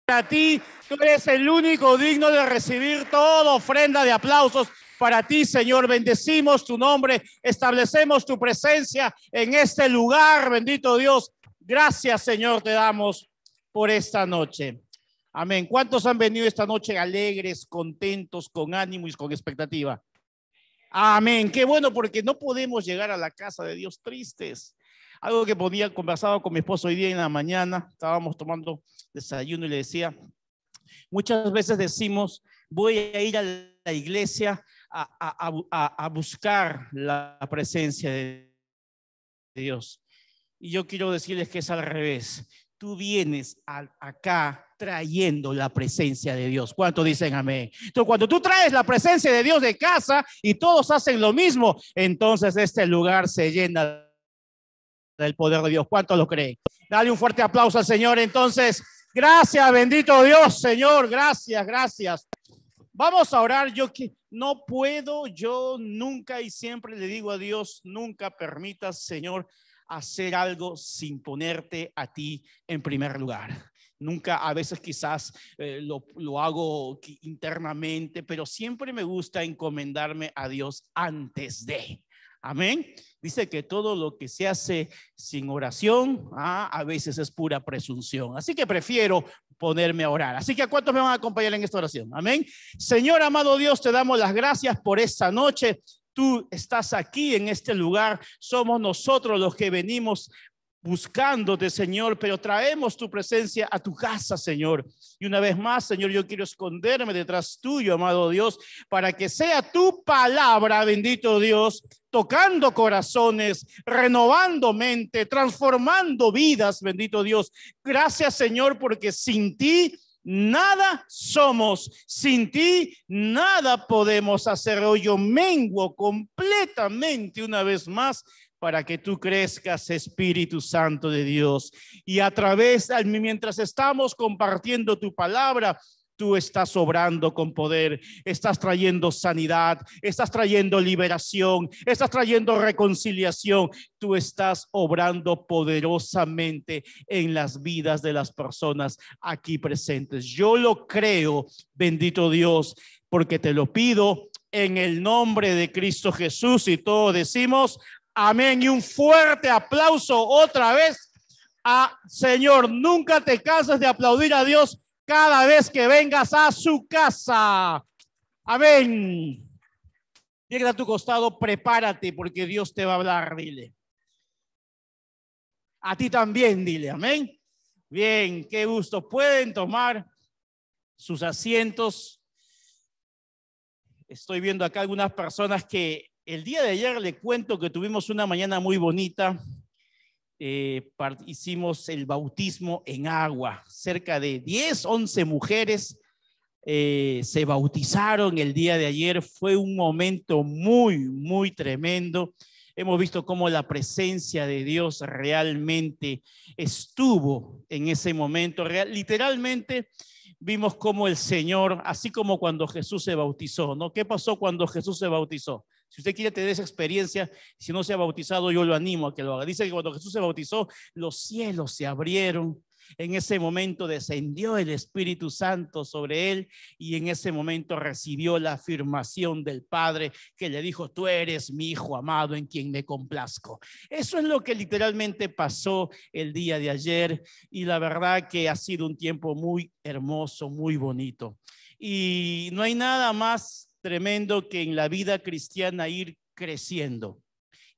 Para ti, tú eres el único digno de recibir toda ofrenda de aplausos. Para ti, Señor, bendecimos tu nombre, establecemos tu presencia en este lugar, bendito Dios. Gracias, Señor, te damos por esta noche. Amén. ¿Cuántos han venido esta noche alegres, contentos, con ánimo y con expectativa? Amén. Qué bueno, porque no podemos llegar a la casa de Dios tristes. Algo que conversaba con mi esposo hoy día en la mañana, estábamos tomando desayuno y le decía, muchas veces decimos, voy a ir a la iglesia a buscar la presencia de Dios. Y yo quiero decirles que es al revés. Tú vienes acá trayendo la presencia de Dios. ¿Cuántos dicen amén? Entonces, cuando tú traes la presencia de Dios de casa y todos hacen lo mismo, entonces este lugar se llena del poder de Dios. ¿Cuántos lo creen? Dale un fuerte aplauso al Señor. Entonces, gracias, bendito Dios, Señor. Gracias, gracias. Vamos a orar. Yo nunca y siempre le digo a Dios, nunca permitas, Señor, hacer algo sin ponerte a ti en primer lugar. Nunca, a veces quizás lo hago internamente, pero siempre me gusta encomendarme a Dios antes de. Amén. Dice que todo lo que se hace sin oración, a veces es pura presunción. Así que prefiero ponerme a orar. Así que ¿a cuántos me van a acompañar en esta oración? Amén. Señor amado Dios, te damos las gracias por esta noche. Tú estás aquí en este lugar. Somos nosotros los que venimos buscándote, Señor, pero traemos tu presencia a tu casa, Señor. Y una vez más, Señor, yo quiero esconderme detrás tuyo, amado Dios, para que sea tu palabra, bendito Dios, tocando corazones, renovando mente, transformando vidas, bendito Dios. Gracias, Señor, porque sin ti nada somos, sin ti nada podemos hacer. Hoy yo menguo completamente una vez más para que tú crezcas, Espíritu Santo de Dios. Y mientras estamos compartiendo tu palabra, tú estás obrando con poder, estás trayendo sanidad, estás trayendo liberación, estás trayendo reconciliación. Tú estás obrando poderosamente en las vidas de las personas aquí presentes. Yo lo creo, bendito Dios, porque te lo pido en el nombre de Cristo Jesús, y todos decimos amén. Y un fuerte aplauso otra vez Señor. Nunca te canses de aplaudir a Dios cada vez que vengas a su casa. Amén. Llega a tu costado, prepárate porque Dios te va a hablar, dile. A ti también, dile, amén. Bien, qué gusto. Pueden tomar sus asientos. Estoy viendo acá algunas personas que el día de ayer le cuento que tuvimos una mañana muy bonita. Hicimos el bautismo en agua. Cerca de 10, 11 mujeres se bautizaron el día de ayer. Fue un momento muy, muy tremendo. Hemos visto cómo la presencia de Dios realmente estuvo en ese momento. Literalmente vimos cómo el Señor, así como cuando Jesús se bautizó, ¿no? ¿Qué pasó cuando Jesús se bautizó? Si usted quiere tener esa experiencia, si no se ha bautizado, yo lo animo a que lo haga. Dice que cuando Jesús se bautizó, los cielos se abrieron. En ese momento descendió el Espíritu Santo sobre él y en ese momento recibió la afirmación del Padre que le dijo: tú eres mi Hijo amado en quien me complazco. Eso es lo que literalmente pasó el día de ayer, y la verdad que ha sido un tiempo muy hermoso, muy bonito. Y no hay nada más tremendo que en la vida cristiana ir creciendo,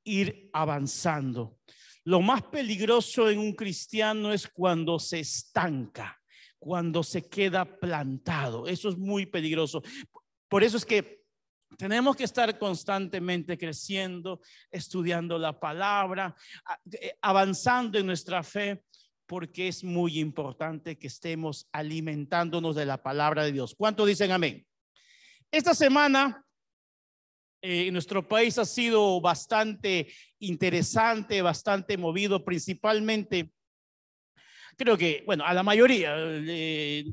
ir avanzando. Lo más peligroso en un cristiano es cuando se estanca, cuando se queda plantado. Eso es muy peligroso. Por eso es que tenemos que estar constantemente creciendo, estudiando la palabra, avanzando en nuestra fe, porque es muy importante que estemos alimentándonos de la palabra de Dios. ¿Cuántos dicen amén? Esta semana en nuestro país ha sido bastante interesante, bastante movido, principalmente, creo que, bueno, a la mayoría.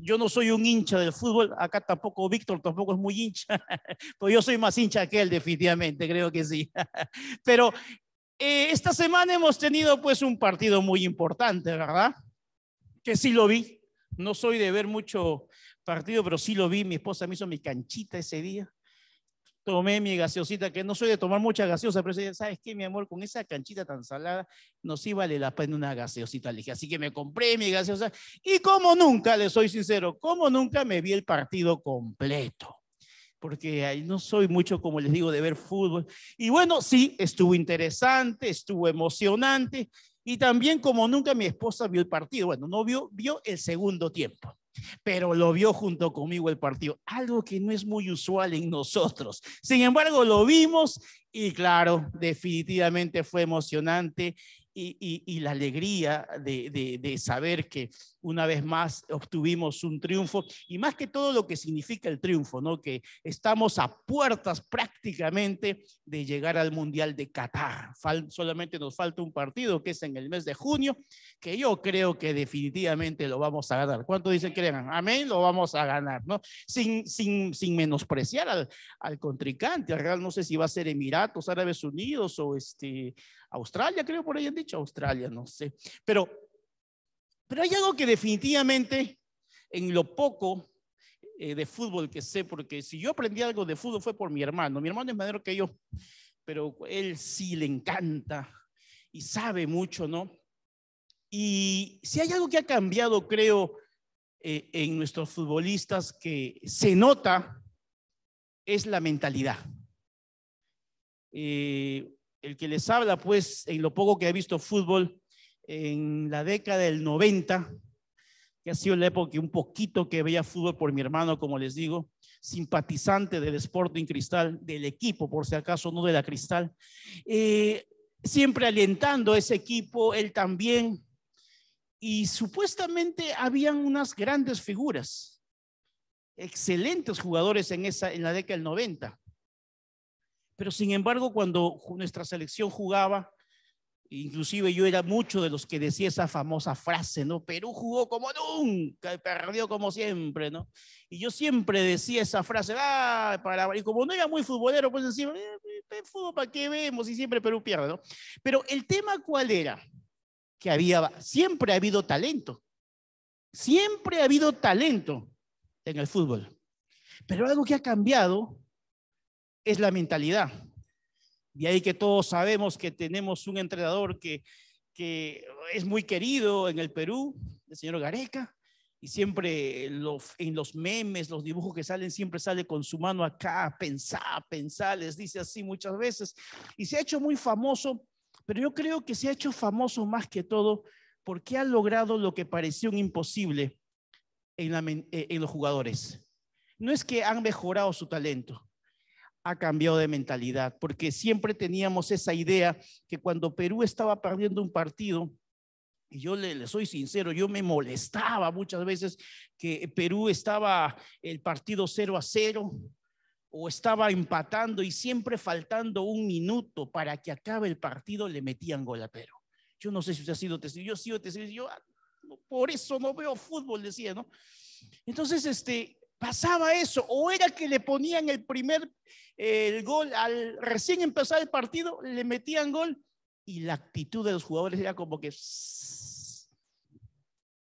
Yo no soy un hincha del fútbol, acá tampoco, Víctor tampoco es muy hincha, pero yo soy más hincha que él, definitivamente, creo que sí. Pero esta semana hemos tenido pues un partido muy importante, ¿verdad? Que sí lo vi. No soy de ver mucho partido, pero sí lo vi. Mi esposa me hizo mi canchita ese día. Tomé mi gaseosita, que no soy de tomar mucha gaseosa, pero ella, ¿sabes qué, mi amor? Con esa canchita tan salada, no sí vale la pena una gaseosita. Le dije, así que me compré mi gaseosa. Y como nunca, le soy sincero, como nunca me vi el partido completo. Porque ahí no soy mucho, como les digo, de ver fútbol. Y bueno, sí, estuvo interesante, estuvo emocionante. Y también, como nunca, mi esposa vio el partido. Bueno, no vio el segundo tiempo, pero lo vio junto conmigo el partido, algo que no es muy usual en nosotros. Sin embargo, lo vimos y claro, definitivamente fue emocionante y la alegría de saber que una vez más obtuvimos un triunfo y más que todo lo que significa el triunfo, ¿no? Que estamos a puertas prácticamente de llegar al Mundial de Qatar. Solamente nos falta un partido que es en el mes de junio, que yo creo que definitivamente lo vamos a ganar. ¿Cuánto dicen que ganan? Amén, lo vamos a ganar, ¿no? Sin menospreciar al contrincante. Real, no sé si va a ser Emiratos Árabes Unidos o Australia, creo por ahí han dicho Australia, no sé. Pero hay algo que definitivamente en lo poco de fútbol que sé, porque si yo aprendí algo de fútbol fue por mi hermano. Mi hermano es mayor que yo, pero él sí le encanta y sabe mucho, ¿no? Y si hay algo que ha cambiado, creo, en nuestros futbolistas que se nota, es la mentalidad. El que les habla, pues, en lo poco que ha visto fútbol, en la década del 90, que ha sido la época que un poquito que veía fútbol por mi hermano, como les digo, simpatizante del Sporting Cristal, del equipo, por si acaso, no de la Cristal, siempre alentando a ese equipo, él también, y supuestamente habían unas grandes figuras, excelentes jugadores en la década del 90. Pero sin embargo, cuando nuestra selección jugaba, inclusive yo era mucho de los que decía esa famosa frase, ¿no? Perú jugó como nunca y perdió como siempre, ¿no? Y yo siempre decía esa frase, y como no era muy futbolero, pues decía, fútbol, ¿para qué vemos? Y siempre Perú pierde, ¿no? Pero el tema, ¿cuál era? Que siempre ha habido talento. Siempre ha habido talento en el fútbol. Pero algo que ha cambiado es la mentalidad. De ahí que todos sabemos que tenemos un entrenador que es muy querido en el Perú, el señor Gareca, y siempre en los memes, los dibujos que salen, siempre sale con su mano acá, pensar, les dice así muchas veces, y se ha hecho muy famoso, pero yo creo que se ha hecho famoso más que todo porque ha logrado lo que parecía un imposible en los jugadores. No es que han mejorado su talento, ha cambiado de mentalidad, porque siempre teníamos esa idea que cuando Perú estaba perdiendo un partido, y yo le soy sincero, yo me molestaba muchas veces que Perú estaba el partido 0-0 o estaba empatando y siempre faltando un minuto para que acabe el partido le metían gol a Perú. Yo no sé si usted ha sido testigo, yo he sido testigo, yo por eso no veo fútbol, decía, ¿no? Entonces, pasaba eso, o era que le ponían el gol al recién empezar el partido, le metían gol y la actitud de los jugadores era como que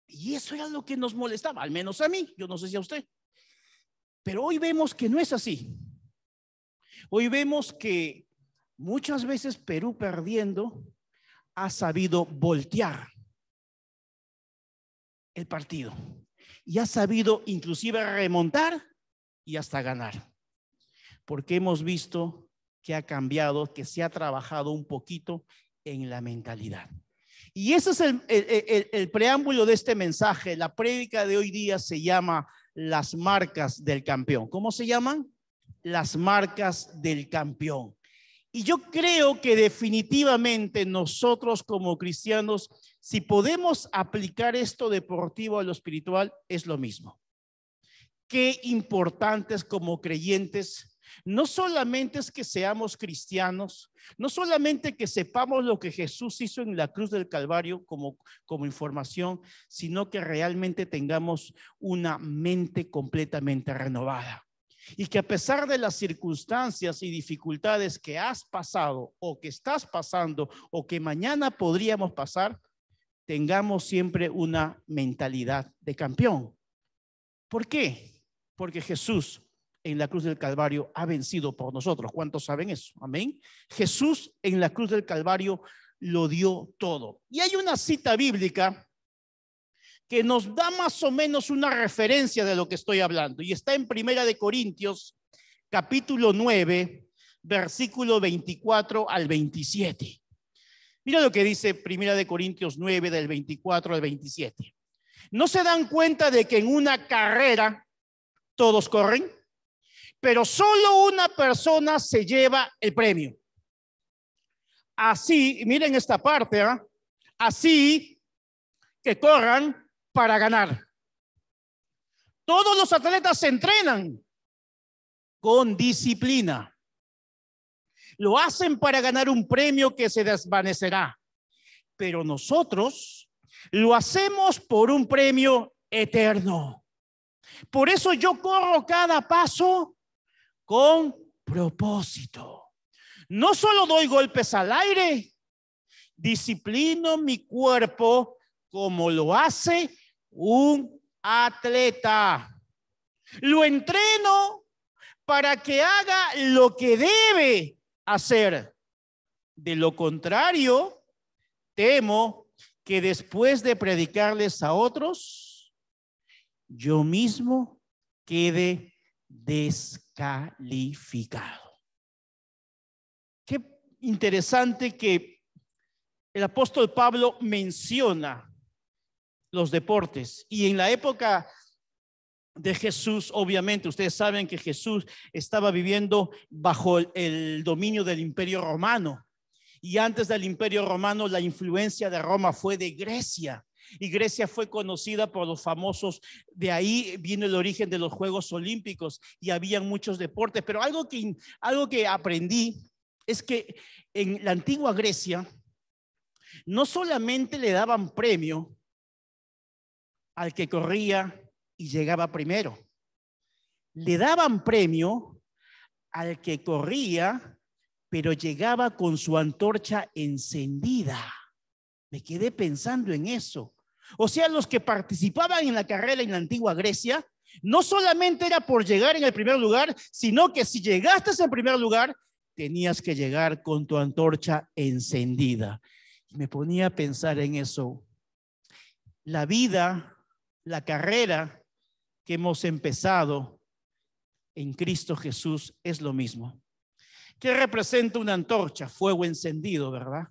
y eso era lo que nos molestaba, al menos a mí, yo no sé si a usted, pero hoy vemos que no es así. Hoy vemos que muchas veces Perú perdiendo ha sabido voltear el partido y ha sabido inclusive remontar y hasta ganar, porque hemos visto que ha cambiado, que se ha trabajado un poquito en la mentalidad. Y ese es el preámbulo de este mensaje. La prédica de hoy día se llama Las marcas del campeón. ¿Cómo se llaman? Las marcas del campeón. Y yo creo que definitivamente nosotros como cristianos, si podemos aplicar esto deportivo a lo espiritual, es lo mismo. Qué importantes como creyentes, no solamente es que seamos cristianos, no solamente que sepamos lo que Jesús hizo en la cruz del Calvario como información, sino que realmente tengamos una mente completamente renovada. Y que a pesar de las circunstancias y dificultades que has pasado o que estás pasando o que mañana podríamos pasar, tengamos siempre una mentalidad de campeón. ¿Por qué? Porque Jesús en la cruz del Calvario ha vencido por nosotros. ¿Cuántos saben eso? Amén. Jesús en la cruz del Calvario lo dio todo. Y hay una cita bíblica que nos da más o menos una referencia de lo que estoy hablando. Y está en Primera de Corintios, capítulo 9, versículo 24 al 27. Mira lo que dice Primera de Corintios 9, del 24 al 27. ¿No se dan cuenta de que en una carrera todos corren, pero solo una persona se lleva el premio? Así, miren esta parte, ¿eh? Así que corran para ganar. Todos los atletas se entrenan con disciplina. Lo hacen para ganar un premio que se desvanecerá. Pero nosotros lo hacemos por un premio eterno. Por eso yo corro cada paso con propósito. No solo doy golpes al aire, disciplino mi cuerpo como lo hace un atleta. Lo entreno para que haga lo que debe hacer. De lo contrario, temo que después de predicarles a otros, yo mismo quede descalificado. Qué interesante que el apóstol Pablo menciona los deportes. Y en la época de Jesús, obviamente, ustedes saben que Jesús estaba viviendo bajo el dominio del Imperio Romano. Y antes del Imperio Romano, la influencia de Roma fue de Grecia. Y Grecia fue conocida por los famosos, de ahí vino el origen de los Juegos Olímpicos y habían muchos deportes. Pero algo que aprendí es que en la antigua Grecia no solamente le daban premio al que corría y llegaba primero, le daban premio al que corría pero llegaba con su antorcha encendida. Me quedé pensando en eso. O sea, los que participaban en la carrera en la antigua Grecia, no solamente era por llegar en el primer lugar, sino que si llegaste en primer lugar, tenías que llegar con tu antorcha encendida. Y me ponía a pensar en eso. La vida, la carrera que hemos empezado en Cristo Jesús es lo mismo. ¿Qué representa una antorcha? Fuego encendido, ¿verdad?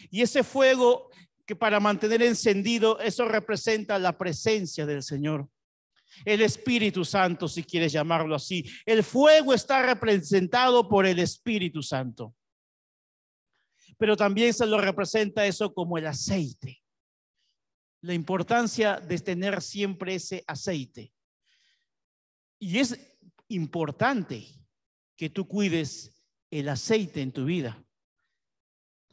Y ese fuego que para mantener encendido, eso representa la presencia del Señor. El Espíritu Santo, si quieres llamarlo así. El fuego está representado por el Espíritu Santo. Pero también se lo representa eso como el aceite. La importancia de tener siempre ese aceite. Y es importante que tú cuides el aceite en tu vida,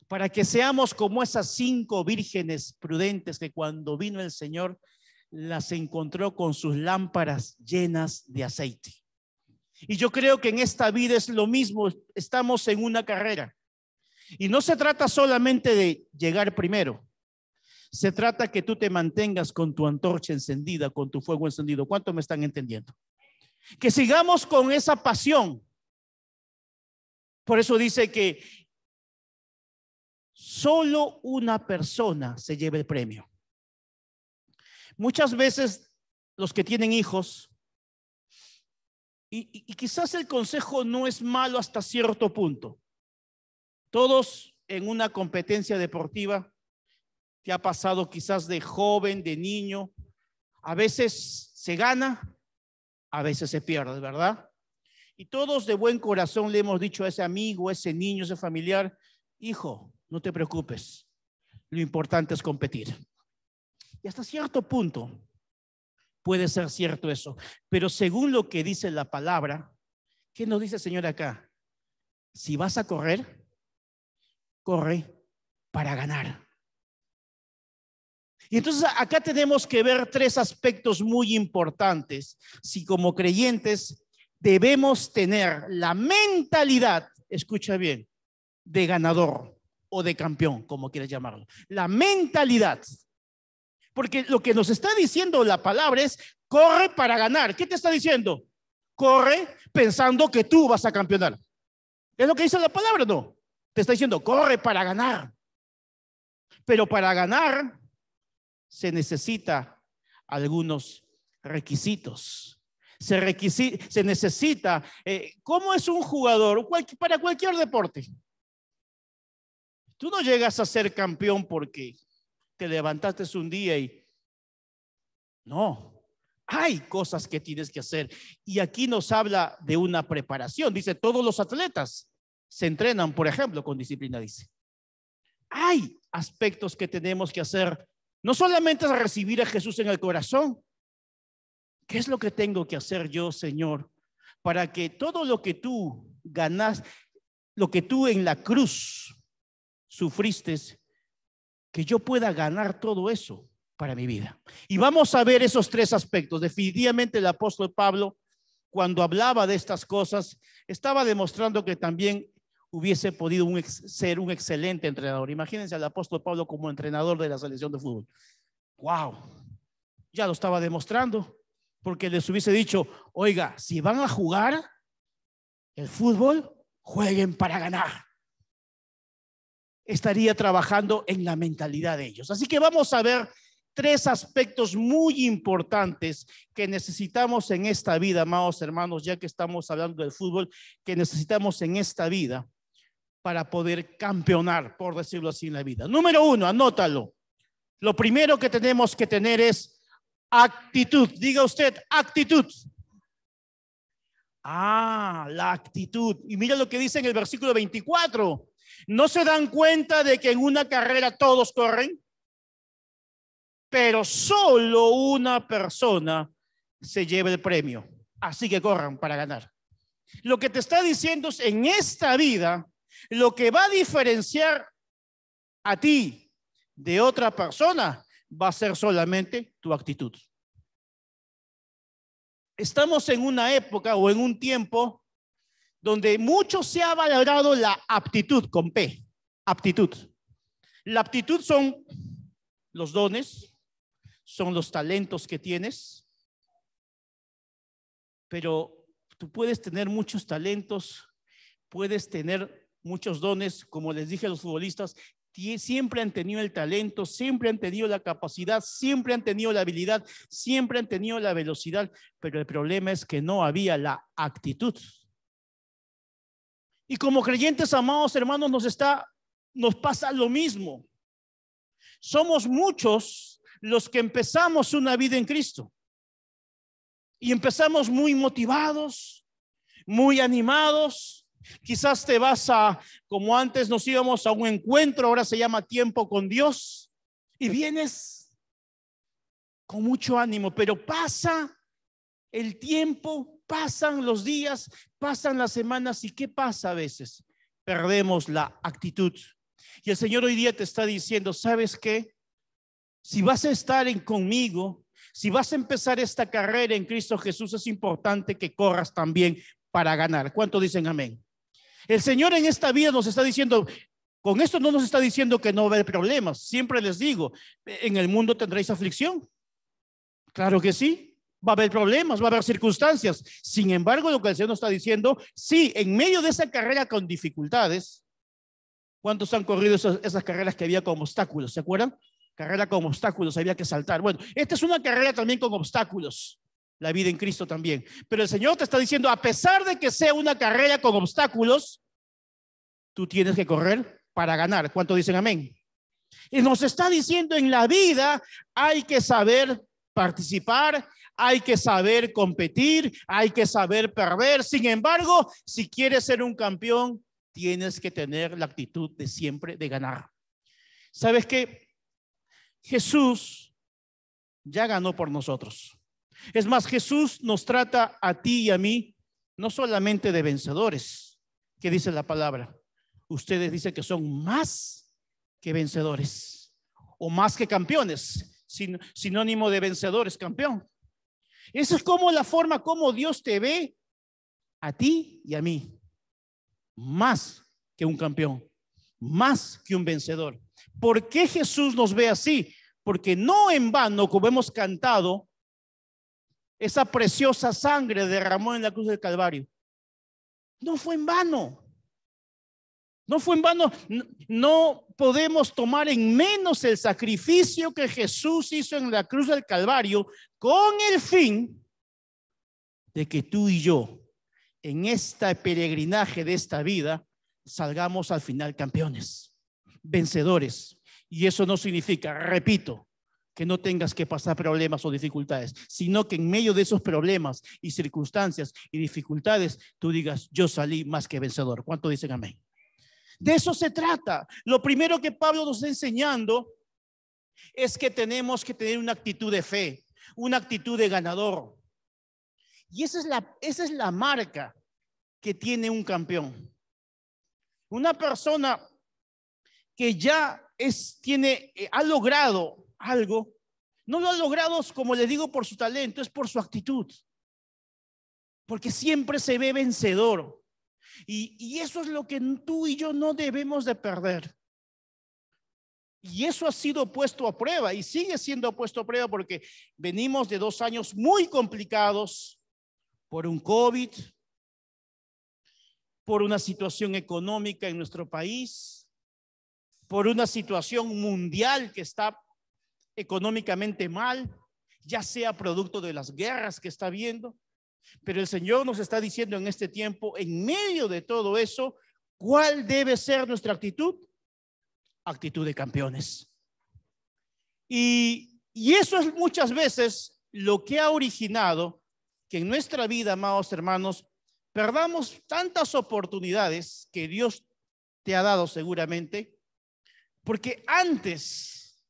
para que seamos como esas 5 vírgenes prudentes que cuando vino el Señor las encontró con sus lámparas llenas de aceite. Y yo creo que en esta vida es lo mismo, estamos en una carrera y no se trata solamente de llegar primero. Se trata que tú te mantengas con tu antorcha encendida, con tu fuego encendido. ¿Cuánto me están entendiendo? Que sigamos con esa pasión. Por eso dice que solo una persona se lleva el premio. Muchas veces los que tienen hijos, y quizás el consejo no es malo hasta cierto punto. Todos en una competencia deportiva, ¿te ha pasado quizás de joven, de niño? A veces se gana, a veces se pierde, ¿verdad? Y todos de buen corazón le hemos dicho a ese amigo, a ese niño, a ese familiar, hijo, no te preocupes, lo importante es competir. Y hasta cierto punto puede ser cierto eso, pero según lo que dice la palabra, ¿qué nos dice el Señor acá? Si vas a correr, corre para ganar. Y entonces acá tenemos que ver 3 aspectos muy importantes. Si como creyentes debemos tener la mentalidad, escucha bien, de ganador o de campeón, como quieras llamarlo. La mentalidad. Porque lo que nos está diciendo la palabra es, corre para ganar. ¿Qué te está diciendo? Corre pensando que tú vas a campeonar. ¿Es lo que dice la palabra? No. Te está diciendo, corre para ganar. Pero para ganar se necesita algunos requisitos. Se necesita, ¿cómo es un jugador para cualquier deporte? Tú no llegas a ser campeón porque te levantaste un día y no, hay cosas que tienes que hacer. Y aquí nos habla de una preparación. Dice, todos los atletas se entrenan, por ejemplo, con disciplina, dice. Hay aspectos que tenemos que hacer. No solamente es recibir a Jesús en el corazón. ¿Qué es lo que tengo que hacer yo, Señor, para que todo lo que tú ganas, lo que tú en la cruz sufriste, que yo pueda ganar todo eso para mi vida? Y vamos a ver esos tres aspectos. Definitivamente el apóstol Pablo, cuando hablaba de estas cosas, estaba demostrando que también hubiese podido ser un excelente entrenador. Imagínense al apóstol Pablo como entrenador de la selección de fútbol. ¡Wow! Ya lo estaba demostrando, porque les hubiese dicho, oiga, si van a jugar el fútbol, jueguen para ganar. Estaría trabajando en la mentalidad de ellos. Así que vamos a ver tres aspectos muy importantes que necesitamos en esta vida, amados hermanos, ya que estamos hablando del fútbol, que necesitamos en esta vida para poder campeonar, por decirlo así, en la vida. Número uno, anótalo. Lo primero que tenemos que tener es actitud. Diga usted, actitud. La actitud. Y mira lo que dice en el versículo 24. ¿No se dan cuenta de que en una carrera todos corren? Pero solo una persona se lleva el premio. Así que corran para ganar. Lo que te está diciendo es, en esta vida, lo que va a diferenciar a ti de otra persona va a ser solamente tu actitud. Estamos en una época o en un tiempo donde mucho se ha valorado la aptitud con P, aptitud. La aptitud son los dones, son los talentos que tienes, pero tú puedes tener muchos talentos, puedes tener muchos dones, como les dije a los futbolistas, siempre han tenido el talento, siempre han tenido la capacidad, siempre han tenido la habilidad, siempre han tenido la velocidad, pero el problema es que no había la actitud. Y como creyentes, amados hermanos, nos pasa lo mismo. Somos muchos los que empezamos una vida en Cristo y empezamos muy motivados, muy animados. Quizás te vas como antes nos íbamos a un encuentro, ahora se llama tiempo con Dios, y vienes con mucho ánimo, pero pasa el tiempo, pasan los días, pasan las semanas, ¿y qué pasa a veces? Perdemos la actitud. Y el Señor hoy día te está diciendo, ¿sabes qué? Si vas a estar conmigo, si vas a empezar esta carrera en Cristo Jesús, es importante que corras también para ganar. ¿Cuántos dicen amén? El Señor en esta vida nos está diciendo, con esto no nos está diciendo que no va a haber problemas. Siempre les digo, en el mundo tendréis aflicción. Claro que sí, va a haber problemas, va a haber circunstancias. Sin embargo, lo que el Señor nos está diciendo, sí, en medio de esa carrera con dificultades, ¿cuántos han corrido esas carreras que había con obstáculos? ¿Se acuerdan? Carrera con obstáculos, había que saltar. Bueno, esta es una carrera también con obstáculos. La vida en Cristo también. Pero el Señor te está diciendo, a pesar de que sea una carrera con obstáculos, tú tienes que correr para ganar. ¿Cuántos dicen amén? Y nos está diciendo, en la vida hay que saber participar, hay que saber competir, hay que saber perder. Sin embargo, si quieres ser un campeón, tienes que tener la actitud de siempre de ganar. ¿Sabes qué? Jesús ya ganó por nosotros. Es más, Jesús nos trata a ti y a mí no solamente de vencedores, que dice la palabra. Ustedes dicen que son más que vencedores o más que campeones, sinónimo de vencedores, campeón. Esa es como la forma como Dios te ve a ti y a mí, más que un campeón, más que un vencedor. ¿Por qué Jesús nos ve así? Porque no en vano, como hemos cantado, esa preciosa sangre derramó en la cruz del Calvario. No fue en vano. No fue en vano. No podemos tomar en menos el sacrificio que Jesús hizo en la cruz del Calvario con el fin de que tú y yo, en este peregrinaje de esta vida, salgamos al final campeones, vencedores. Y eso no significa, repito, que no tengas que pasar problemas o dificultades, sino que en medio de esos problemas y circunstancias y dificultades, tú digas, yo salí más que vencedor. ¿Cuánto dicen amén? De eso se trata. Lo primero que Pablo nos está enseñando es que tenemos que tener una actitud de fe, una actitud de ganador. Y esa es la marca que tiene un campeón. Una persona que ya ha logrado algo, no lo ha logrado, como les digo, por su talento, es por su actitud. Porque siempre se ve vencedor. Y eso es lo que tú y yo no debemos de perder. Y eso ha sido puesto a prueba y sigue siendo puesto a prueba porque venimos de 2 años muy complicados por un COVID, por una situación económica en nuestro país, por una situación mundial que está económicamente mal, ya sea producto de las guerras que está habiendo. Pero el Señor nos está diciendo en este tiempo, en medio de todo eso, ¿cuál debe ser nuestra actitud? Actitud de campeones. Y eso es muchas veces lo que ha originado que en nuestra vida, amados hermanos, perdamos tantas oportunidades que Dios te ha dado seguramente, porque antes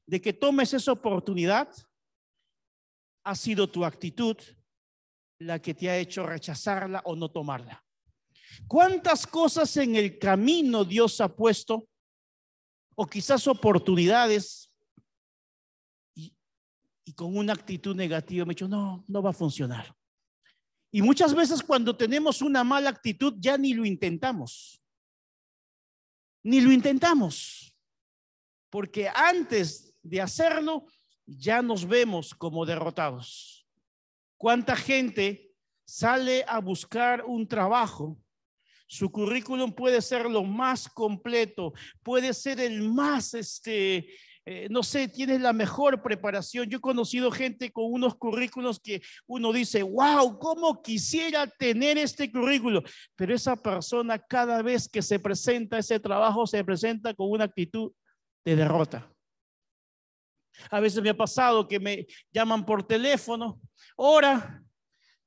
de que tomes esa oportunidad, ha sido tu actitud la que te ha hecho rechazarla o no tomarla. ¿Cuántas cosas en el camino Dios ha puesto? O quizás oportunidades y con una actitud negativa me he dicho, no va a funcionar. Y muchas veces cuando tenemos una mala actitud ya ni lo intentamos. Ni lo intentamos. Porque antes de hacerlo ya nos vemos como derrotados. ¿Cuánta gente sale a buscar un trabajo? Su currículum puede ser lo más completo, puede ser el más, no sé, tienes la mejor preparación. Yo he conocido gente con unos currículos que uno dice, wow, cómo quisiera tener este currículo. Pero esa persona cada vez que se presenta a ese trabajo, se presenta con una actitud de derrota. A veces me ha pasado que me llaman por teléfono, ora,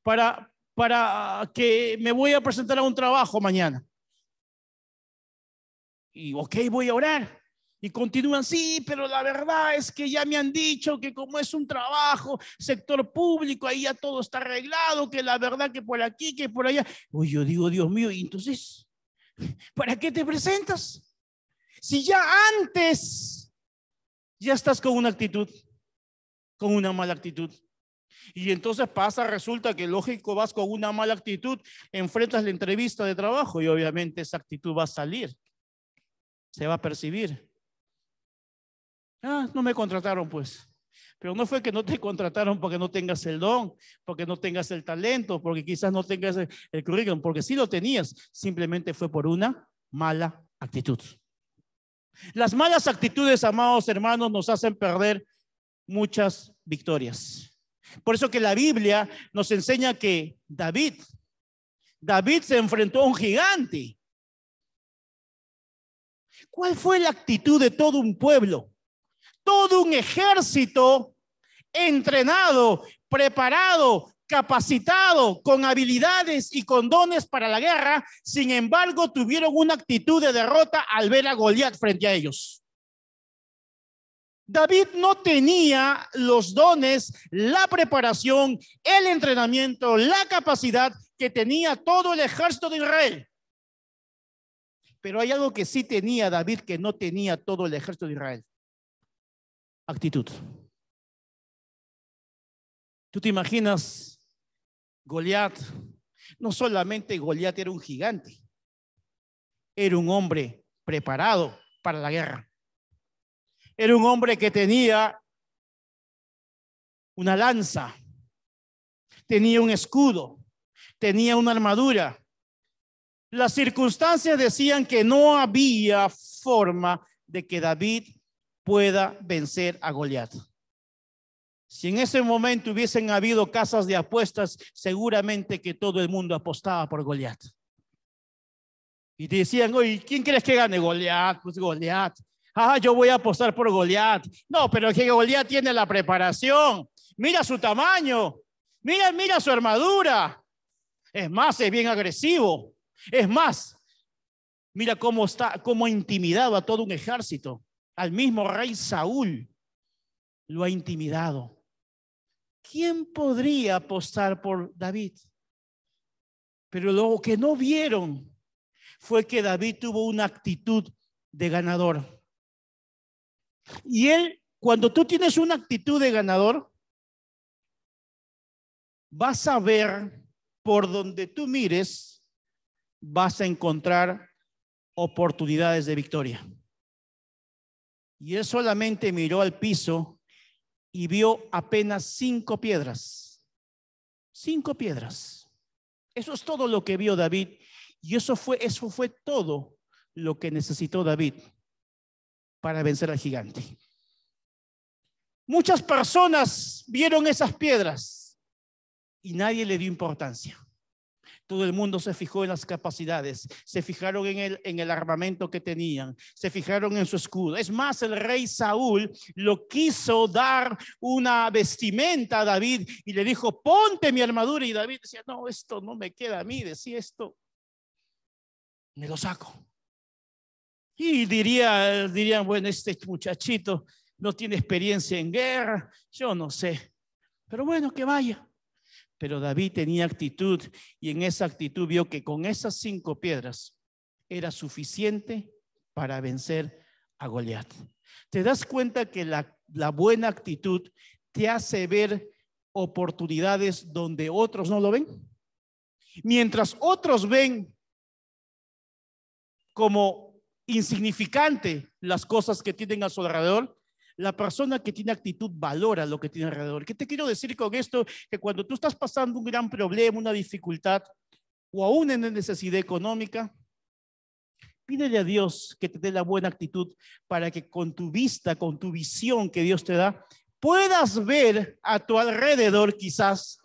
para que me voy a presentar a un trabajo mañana. Y ok, voy a orar. Y continúan, sí, pero la verdad es que ya me han dicho que como es un trabajo, sector público, ahí ya todo está arreglado, que la verdad que por aquí, que por allá. Uy, yo digo, Dios mío, y entonces, ¿para qué te presentas? Si ya antes ya estás con una actitud, con una mala actitud. Y entonces resulta que lógico vas con una mala actitud, enfrentas la entrevista de trabajo y obviamente esa actitud va a salir, se va a percibir. No me contrataron pues, pero no fue que no te contrataron porque no tengas el don, porque no tengas el talento, porque quizás no tengas el currículum, porque sí lo tenías, simplemente fue por una mala actitud. Las malas actitudes, amados hermanos, nos hacen perder muchas victorias. Por eso que la Biblia nos enseña que David se enfrentó a un gigante. ¿Cuál fue la actitud de todo un pueblo? Todo un ejército entrenado, preparado, capacitado, con habilidades y con dones para la guerra. Sin embargo, tuvieron una actitud de derrota al ver a Goliat frente a ellos. David no tenía los dones, la preparación, el entrenamiento, la capacidad que tenía todo el ejército de Israel. Pero hay algo que sí tenía David que no tenía todo el ejército de Israel. Actitud. ¿Tú te imaginas Goliat? No solamente Goliat era un gigante, era un hombre preparado para la guerra. Era un hombre que tenía una lanza, tenía un escudo, tenía una armadura. Las circunstancias decían que no había forma de que David pueda vencer a Goliat. Si en ese momento hubiesen habido casas de apuestas, seguramente que todo el mundo apostaba por Goliat. Y te decían, oye, ¿quién crees que gane? Goliat, pues Goliat. Ah, yo voy a apostar por Goliat. No, pero es que Goliat tiene la preparación. Mira su tamaño. Mira su armadura. Es más, es bien agresivo. Es más, mira cómo ha intimidado a todo un ejército. Al mismo rey Saúl lo ha intimidado. ¿Quién podría apostar por David? Pero lo que no vieron fue que David tuvo una actitud de ganador. Y cuando tú tienes una actitud de ganador, vas a ver por donde tú mires, vas a encontrar oportunidades de victoria. Y él solamente miró al piso y vio apenas 5 piedras. 5 piedras. Eso es todo lo que vio David. Y eso fue todo lo que necesitó David para vencer al gigante. Muchas personas vieron esas piedras y nadie le dio importancia. Todo el mundo se fijó en las capacidades, se fijaron en el armamento que tenían, se fijaron en su escudo. Es más, el rey Saúl lo quiso dar una vestimenta a David y le dijo, ponte mi armadura. Y David decía, no, esto no me queda a mí, decía, esto me lo saco. Y dirían, bueno, este muchachito no tiene experiencia en guerra, yo no sé, pero bueno, que vaya. Pero David tenía actitud y en esa actitud vio que con esas 5 piedras era suficiente para vencer a Goliat. ¿Te das cuenta que la buena actitud te hace ver oportunidades donde otros no lo ven? Mientras otros ven como insignificante las cosas que tienen a su alrededor, la persona que tiene actitud valora lo que tiene alrededor. ¿Qué te quiero decir con esto? Que cuando tú estás pasando un gran problema, una dificultad o aún en necesidad económica, pídele a Dios que te dé la buena actitud para que con tu vista, con tu visión que Dios te da, puedas ver a tu alrededor quizás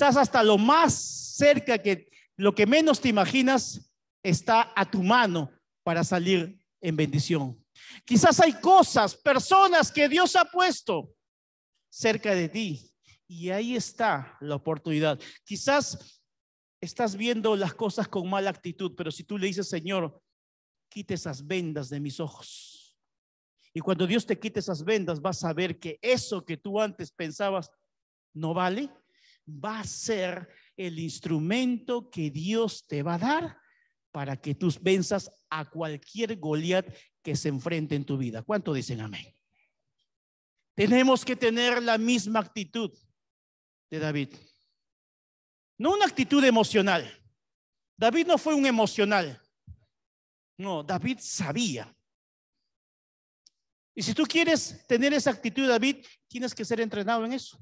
hasta lo más cerca que lo que menos te imaginas está a tu mano para salir en bendición. Quizás hay cosas, personas que Dios ha puesto cerca de ti y ahí está la oportunidad. Quizás estás viendo las cosas con mala actitud, pero si tú le dices, Señor, quite esas vendas de mis ojos. Y cuando Dios te quite esas vendas, vas a ver que eso que tú antes pensabas no vale, va a ser el instrumento que Dios te va a dar para que tú venzas a cualquier Goliat que se enfrente en tu vida. ¿Cuánto dicen amén? Tenemos que tener la misma actitud de David. No una actitud emocional. David no fue un emocional. No, David sabía. Y si tú quieres tener esa actitud de David, tienes que ser entrenado en eso.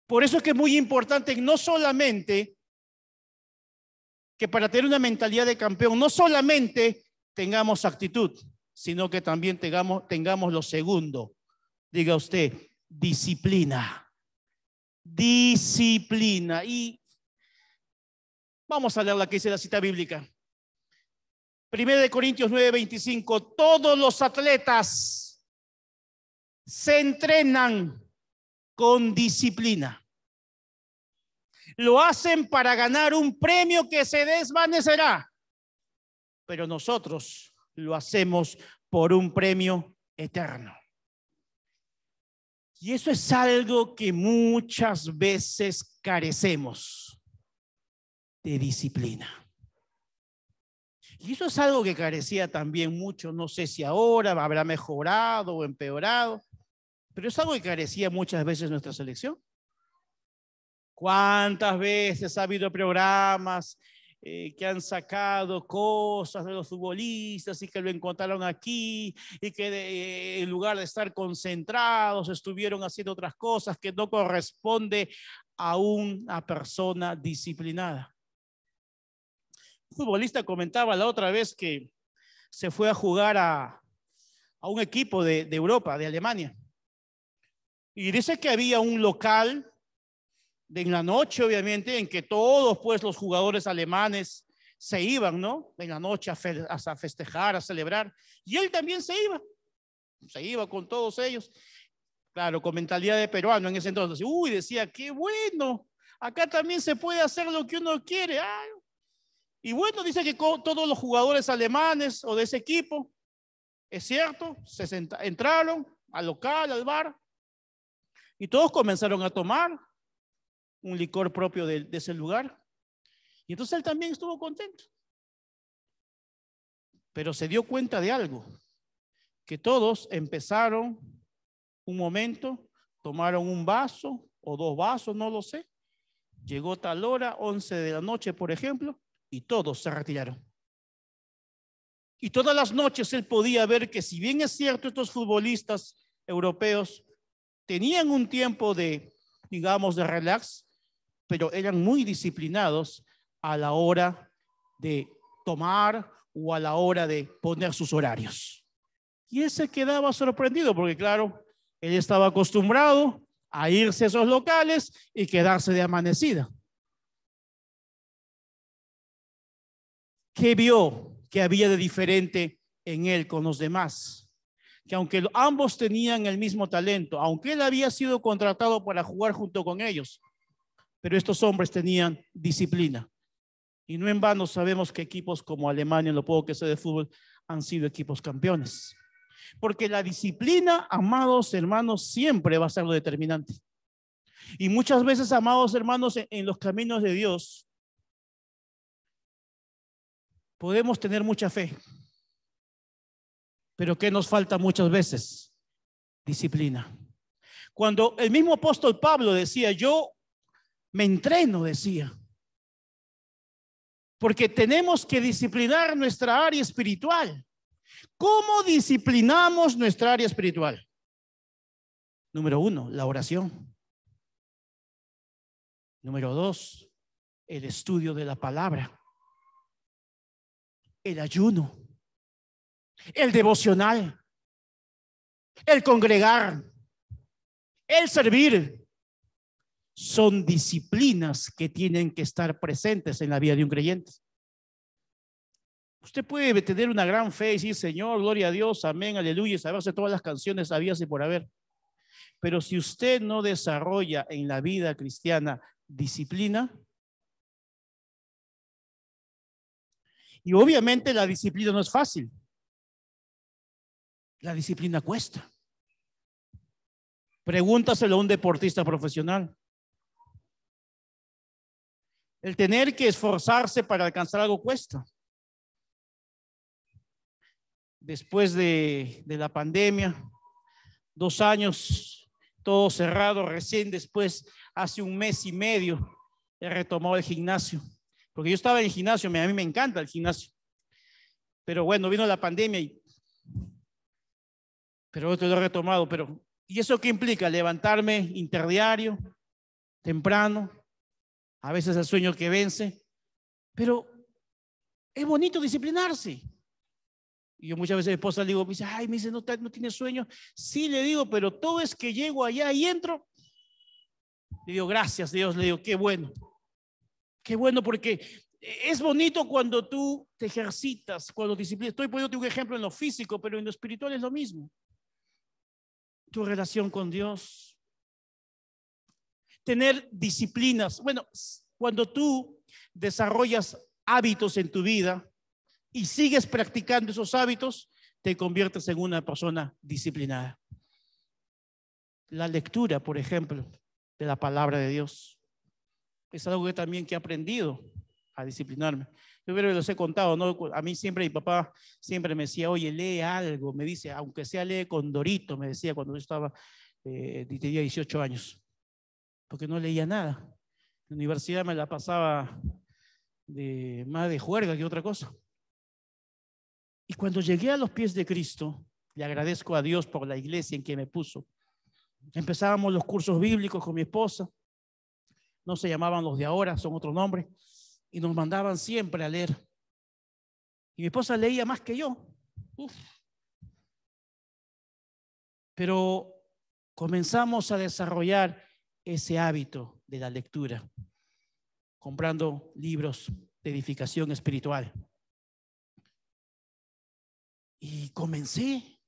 Por eso es que es muy importante no solamente que para tener una mentalidad de campeón, no solamente tengamos actitud, sino que también tengamos lo segundo. Diga usted, disciplina. Disciplina. Y vamos a leer la que dice la cita bíblica. 1 Corintios 9:25. Todos los atletas se entrenan con disciplina. Lo hacen para ganar un premio que se desvanecerá, pero nosotros lo hacemos por un premio eterno. Y eso es algo que muchas veces carecemos de disciplina. Y eso es algo que carecía también mucho, no sé si ahora habrá mejorado o empeorado, pero es algo que carecía muchas veces nuestra selección. ¿Cuántas veces ha habido programas que han sacado cosas de los futbolistas y que lo encontraron aquí y que en lugar de estar concentrados estuvieron haciendo otras cosas que no corresponde a una persona disciplinada. Un futbolista comentaba la otra vez que se fue a jugar a un equipo de Europa, de Alemania. Y dice que había un local en la noche, obviamente, en que todos pues los jugadores alemanes se iban, ¿no? En la noche a festejar, a celebrar. Y él también se iba con todos ellos. Claro, con mentalidad de peruano en ese entonces. Uy, decía, qué bueno, acá también se puede hacer lo que uno quiere. Ay. Y bueno, dice que todos los jugadores alemanes o de ese equipo, es cierto, entraron al local, al bar, y todos comenzaron a tomar un licor propio de ese lugar. Y entonces él también estuvo contento. Pero se dio cuenta de algo, que todos empezaron un momento, tomaron un vaso o dos vasos, no lo sé. Llegó tal hora, 11 de la noche, por ejemplo, y todos se retiraron. Y todas las noches él podía ver que, si bien es cierto, estos futbolistas europeos tenían un tiempo de, digamos, de relax, pero eran muy disciplinados a la hora de tomar o a la hora de poner sus horarios. Y él se quedaba sorprendido porque, claro, él estaba acostumbrado a irse a esos locales y quedarse de amanecida. ¿Qué vio que había de diferente en él con los demás? Que aunque ambos tenían el mismo talento, aunque él había sido contratado para jugar junto con ellos, pero estos hombres tenían disciplina. Y no en vano sabemos que equipos como Alemania, en lo poco que sé de fútbol, han sido equipos campeones. Porque la disciplina, amados hermanos, siempre va a ser lo determinante. Y muchas veces, amados hermanos, en los caminos de Dios, podemos tener mucha fe. Pero ¿qué nos falta muchas veces? Disciplina. Cuando el mismo apóstol Pablo decía, yo me entreno, decía, porque tenemos que disciplinar nuestra área espiritual. ¿Cómo disciplinamos nuestra área espiritual? Número 1, la oración. Número 2, el estudio de la palabra. El ayuno. El devocional. El congregar. El servir. Son disciplinas que tienen que estar presentes en la vida de un creyente. Usted puede tener una gran fe y decir, Señor, gloria a Dios, amén, aleluya, saberse todas las canciones habidas y por haber. Pero si usted no desarrolla en la vida cristiana disciplina, y obviamente la disciplina no es fácil, la disciplina cuesta. Pregúntaselo a un deportista profesional. El tener que esforzarse para alcanzar algo cuesta. Después de la pandemia, 2 años, todo cerrado, recién después, hace 1 mes y medio, he retomado el gimnasio. Porque yo estaba en el gimnasio, a mí me encanta el gimnasio. Pero bueno, vino la pandemia pero otro lo he retomado. ¿Y eso qué implica? Levantarme interdiario, temprano, a veces el sueño que vence. Pero es bonito disciplinarse. Y yo muchas veces a mi esposa le digo, me dice, ¿no tienes sueño? Sí, le digo, pero todo es que llego allá y entro. Le digo, gracias Dios, le digo, qué bueno. Qué bueno, porque es bonito cuando tú te ejercitas, cuando disciplinas. Estoy poniéndote un ejemplo en lo físico, pero en lo espiritual es lo mismo. Tu relación con Dios. Tener disciplinas. Bueno, cuando tú desarrollas hábitos en tu vida y sigues practicando esos hábitos, te conviertes en una persona disciplinada. La lectura, por ejemplo, de la palabra de Dios es algo que también he aprendido a disciplinarme. Yo creo que los he contado, ¿no? A mí siempre mi papá siempre me decía, oye, lee algo, me dice, aunque sea lee Condorito, me decía cuando yo tenía 18 años, porque no leía nada. En la universidad me la pasaba más de juerga que otra cosa. Y cuando llegué a los pies de Cristo, le agradezco a Dios por la iglesia en que me puso. Empezábamos los cursos bíblicos con mi esposa. No se llamaban los de ahora, son otro nombre. Y nos mandaban siempre a leer. Y mi esposa leía más que yo. Uf. Pero comenzamos a desarrollar ese hábito de la lectura, comprando libros de edificación espiritual. Y comencé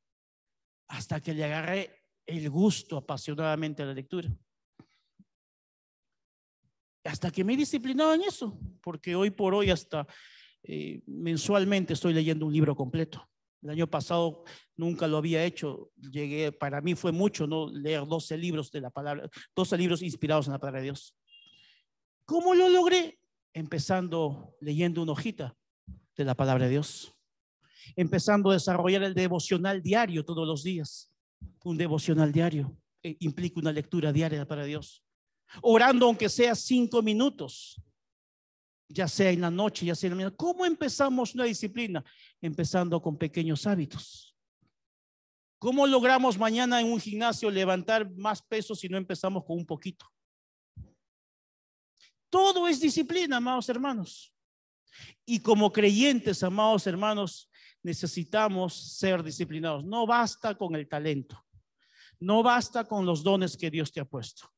hasta que le agarré el gusto apasionadamente a la lectura. Hasta que me he disciplinado en eso, porque hoy por hoy hasta mensualmente estoy leyendo un libro completo. El año pasado nunca lo había hecho. Para mí fue mucho, ¿no? Leer 12 libros de la palabra, 12 libros inspirados en la palabra de Dios. ¿Cómo lo logré? Empezando leyendo una hojita de la palabra de Dios. Empezando a desarrollar el devocional diario todos los días. Un devocional diario implica una lectura diaria de la palabra de Dios. Orando aunque sea 5 minutos, ya sea en la noche, ya sea en la mañana. ¿Cómo empezamos una disciplina? Empezando con pequeños hábitos. ¿Cómo logramos mañana en un gimnasio levantar más peso si no empezamos con un poquito? Todo es disciplina, amados hermanos. Y como creyentes, amados hermanos, necesitamos ser disciplinados. No basta con el talento. No basta con los dones que Dios te ha puesto.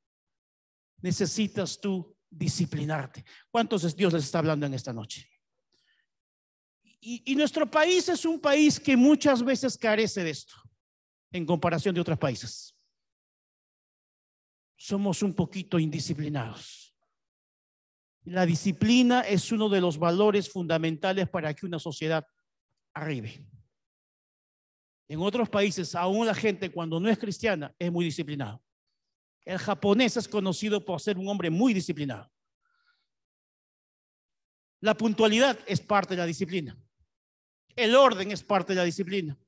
Necesitas tú disciplinarte. ¿Cuántos de Dios les está hablando en esta noche? Y nuestro país es un país que muchas veces carece de esto en comparación de otros países. Somos un poquito indisciplinados. La disciplina es uno de los valores fundamentales para que una sociedad arribe. En otros países, aún la gente cuando no es cristiana es muy disciplinada. El japonés es conocido por ser un hombre muy disciplinado. La puntualidad es parte de la disciplina. El orden es parte de la disciplina.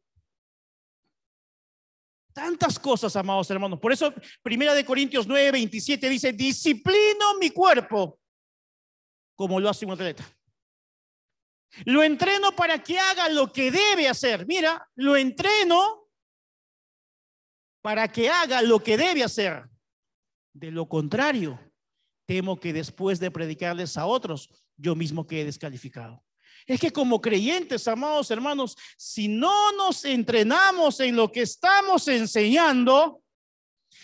Tantas cosas, amados hermanos. Por eso, 1 Corintios 9:27 dice: disciplino mi cuerpo como lo hace un atleta. Lo entreno para que haga lo que debe hacer. Mira, lo entreno para que haga lo que debe hacer. De lo contrario, temo que después de predicarles a otros, yo mismo quede descalificado. Es que como creyentes, amados hermanos, si no nos entrenamos en lo que estamos enseñando,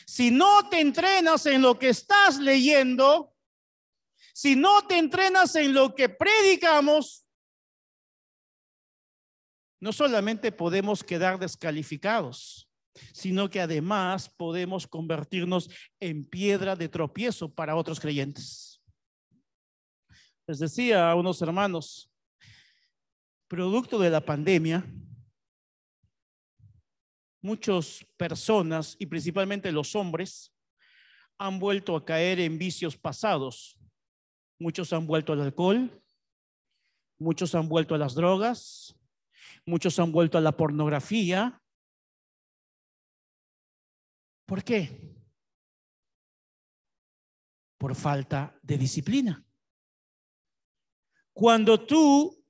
si no te entrenas en lo que estás leyendo, si no te entrenas en lo que predicamos, no solamente podemos quedar descalificados, sino que además podemos convertirnos en piedra de tropiezo para otros creyentes. Les decía a unos hermanos, producto de la pandemia, muchas personas y principalmente los hombres han vuelto a caer en vicios pasados. Muchos han vuelto al alcohol, muchos han vuelto a las drogas, muchos han vuelto a la pornografía. ¿Por qué? Por falta de disciplina. Cuando tú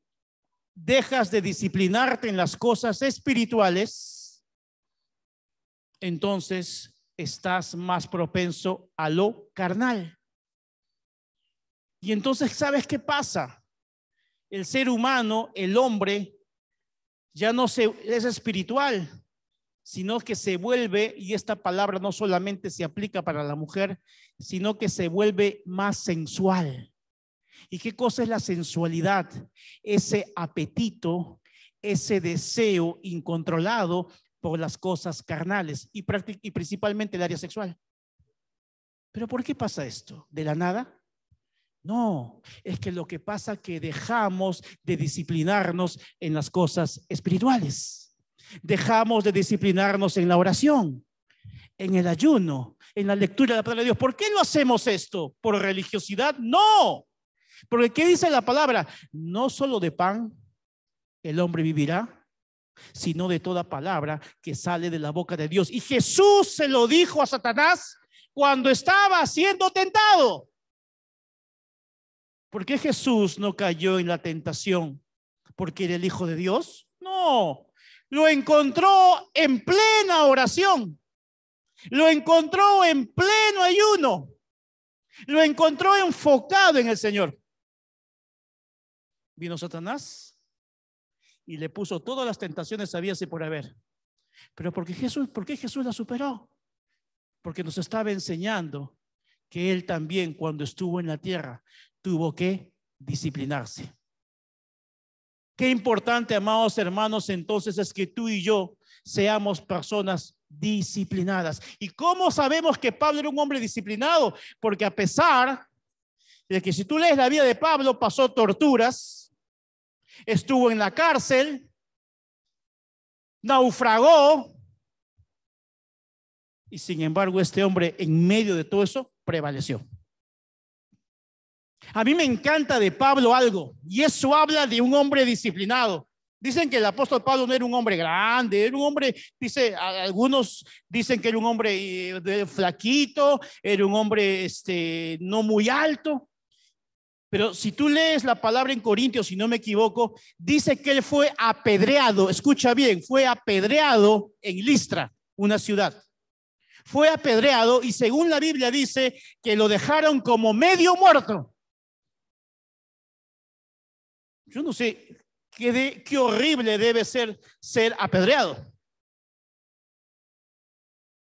dejas de disciplinarte en las cosas espirituales, entonces estás más propenso a lo carnal. Y entonces, ¿sabes qué pasa? El ser humano, el hombre, ya no es espiritual, sino que se vuelve, y esta palabra no solamente se aplica para la mujer, sino que se vuelve más sensual. ¿Y qué cosa es la sensualidad? Ese apetito, ese deseo incontrolado por las cosas carnales y principalmente el área sexual. ¿Pero por qué pasa esto? ¿De la nada? No, es que lo que pasa es que dejamos de disciplinarnos en las cosas espirituales. Dejamos de disciplinarnos en la oración, en el ayuno, en la lectura de la palabra de Dios. ¿Por qué no hacemos esto? ¿Por religiosidad? No. Porque ¿qué dice la palabra? No solo de pan el hombre vivirá, sino de toda palabra que sale de la boca de Dios. Y Jesús se lo dijo a Satanás cuando estaba siendo tentado. ¿Por qué Jesús no cayó en la tentación? ¿Porque era el Hijo de Dios? No, lo encontró en plena oración, lo encontró en pleno ayuno, lo encontró enfocado en el Señor. Vino Satanás y le puso todas las tentaciones habidas y por haber. Pero ¿por qué Jesús la superó? Porque nos estaba enseñando que Él también, cuando estuvo en la tierra, tuvo que disciplinarse. Qué importante, amados hermanos, entonces es que tú y yo seamos personas disciplinadas. ¿Y cómo sabemos que Pablo era un hombre disciplinado? Porque a pesar de que, si tú lees la vida de Pablo, pasó torturas, estuvo en la cárcel, naufragó, y sin embargo este hombre, en medio de todo eso, prevaleció. A mí me encanta de Pablo algo, y eso habla de un hombre disciplinado. Dicen que el apóstol Pablo no era un hombre grande, era un hombre, algunos dicen que era un hombre flaquito, era un hombre no muy alto. Pero si tú lees la palabra en Corintios, si no me equivoco, dice que él fue apedreado, escucha bien, fue apedreado en Listra, una ciudad. Fue apedreado y según la Biblia dice que lo dejaron como medio muerto. Yo no sé qué horrible debe ser apedreado.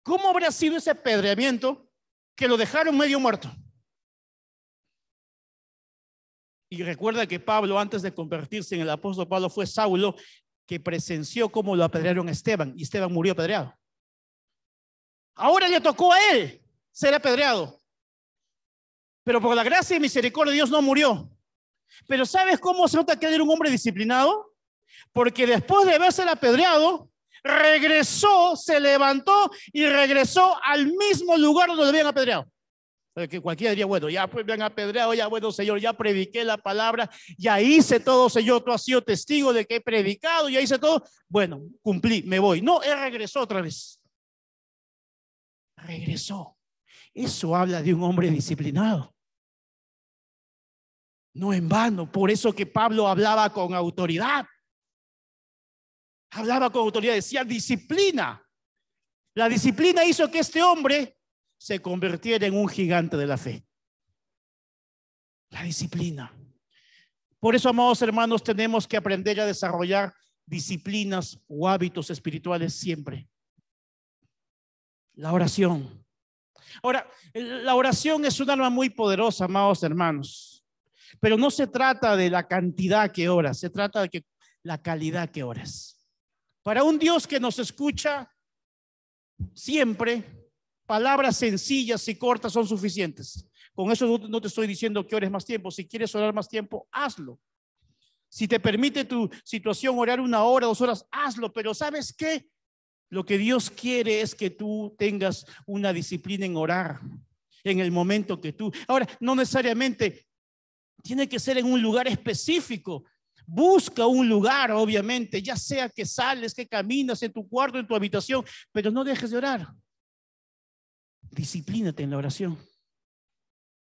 ¿Cómo habrá sido ese apedreamiento que lo dejaron medio muerto? Y recuerda que Pablo, antes de convertirse en el apóstol Pablo, fue Saulo, que presenció cómo lo apedrearon a Esteban, y Esteban murió apedreado. Ahora le tocó a él ser apedreado, pero por la gracia y misericordia de Dios no murió. Pero ¿sabes cómo se nota que él era un hombre disciplinado? Porque después de haberse apedreado, regresó, se levantó y regresó al mismo lugar donde lo habían apedreado. Que cualquiera diría, bueno, ya pues me han apedreado, ya bueno, Señor, ya prediqué la palabra, ya hice todo, Señor, tú has sido testigo de que he predicado, ya hice todo, bueno, cumplí, me voy. No, él regresó otra vez. Regresó. Eso habla de un hombre disciplinado. No en vano, por eso que Pablo hablaba con autoridad. Hablaba con autoridad, decía disciplina. La disciplina hizo que este hombre se convirtiera en un gigante de la fe. La disciplina. Por eso, amados hermanos, tenemos que aprender a desarrollar disciplinas o hábitos espirituales siempre. La oración. Ahora, la oración es un arma muy poderosa, amados hermanos. Pero no se trata de la cantidad que oras, se trata de la calidad que oras. Para un Dios que nos escucha siempre, palabras sencillas y cortas son suficientes. Con eso no te estoy diciendo que ores más tiempo. Si quieres orar más tiempo, hazlo. Si te permite tu situación orar 1 hora, 2 horas, hazlo. Pero ¿sabes qué? Lo que Dios quiere es que tú tengas una disciplina en orar en el momento que tú. Ahora, no necesariamente tiene que ser en un lugar específico. Busca un lugar, obviamente, ya sea que sales, que caminas en tu cuarto, en tu habitación, pero no dejes de orar. Disciplínate en la oración.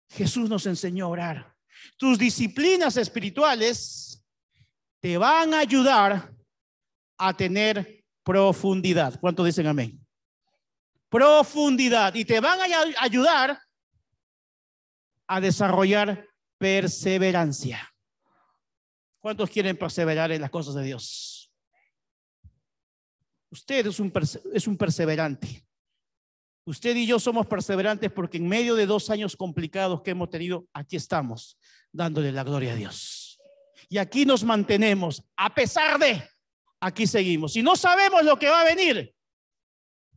Jesús nos enseñó a orar. Tus disciplinas espirituales te van a ayudar a tener profundidad. ¿Cuántos dicen amén? Profundidad. Y te van a ayudar a desarrollar perseverancia. ¿Cuántos quieren perseverar en las cosas de Dios? Usted es un perseverante. Usted y yo somos perseverantes porque en medio de 2 años complicados que hemos tenido, aquí estamos dándole la gloria a Dios. Y aquí nos mantenemos, a pesar de, aquí seguimos. Y no sabemos lo que va a venir,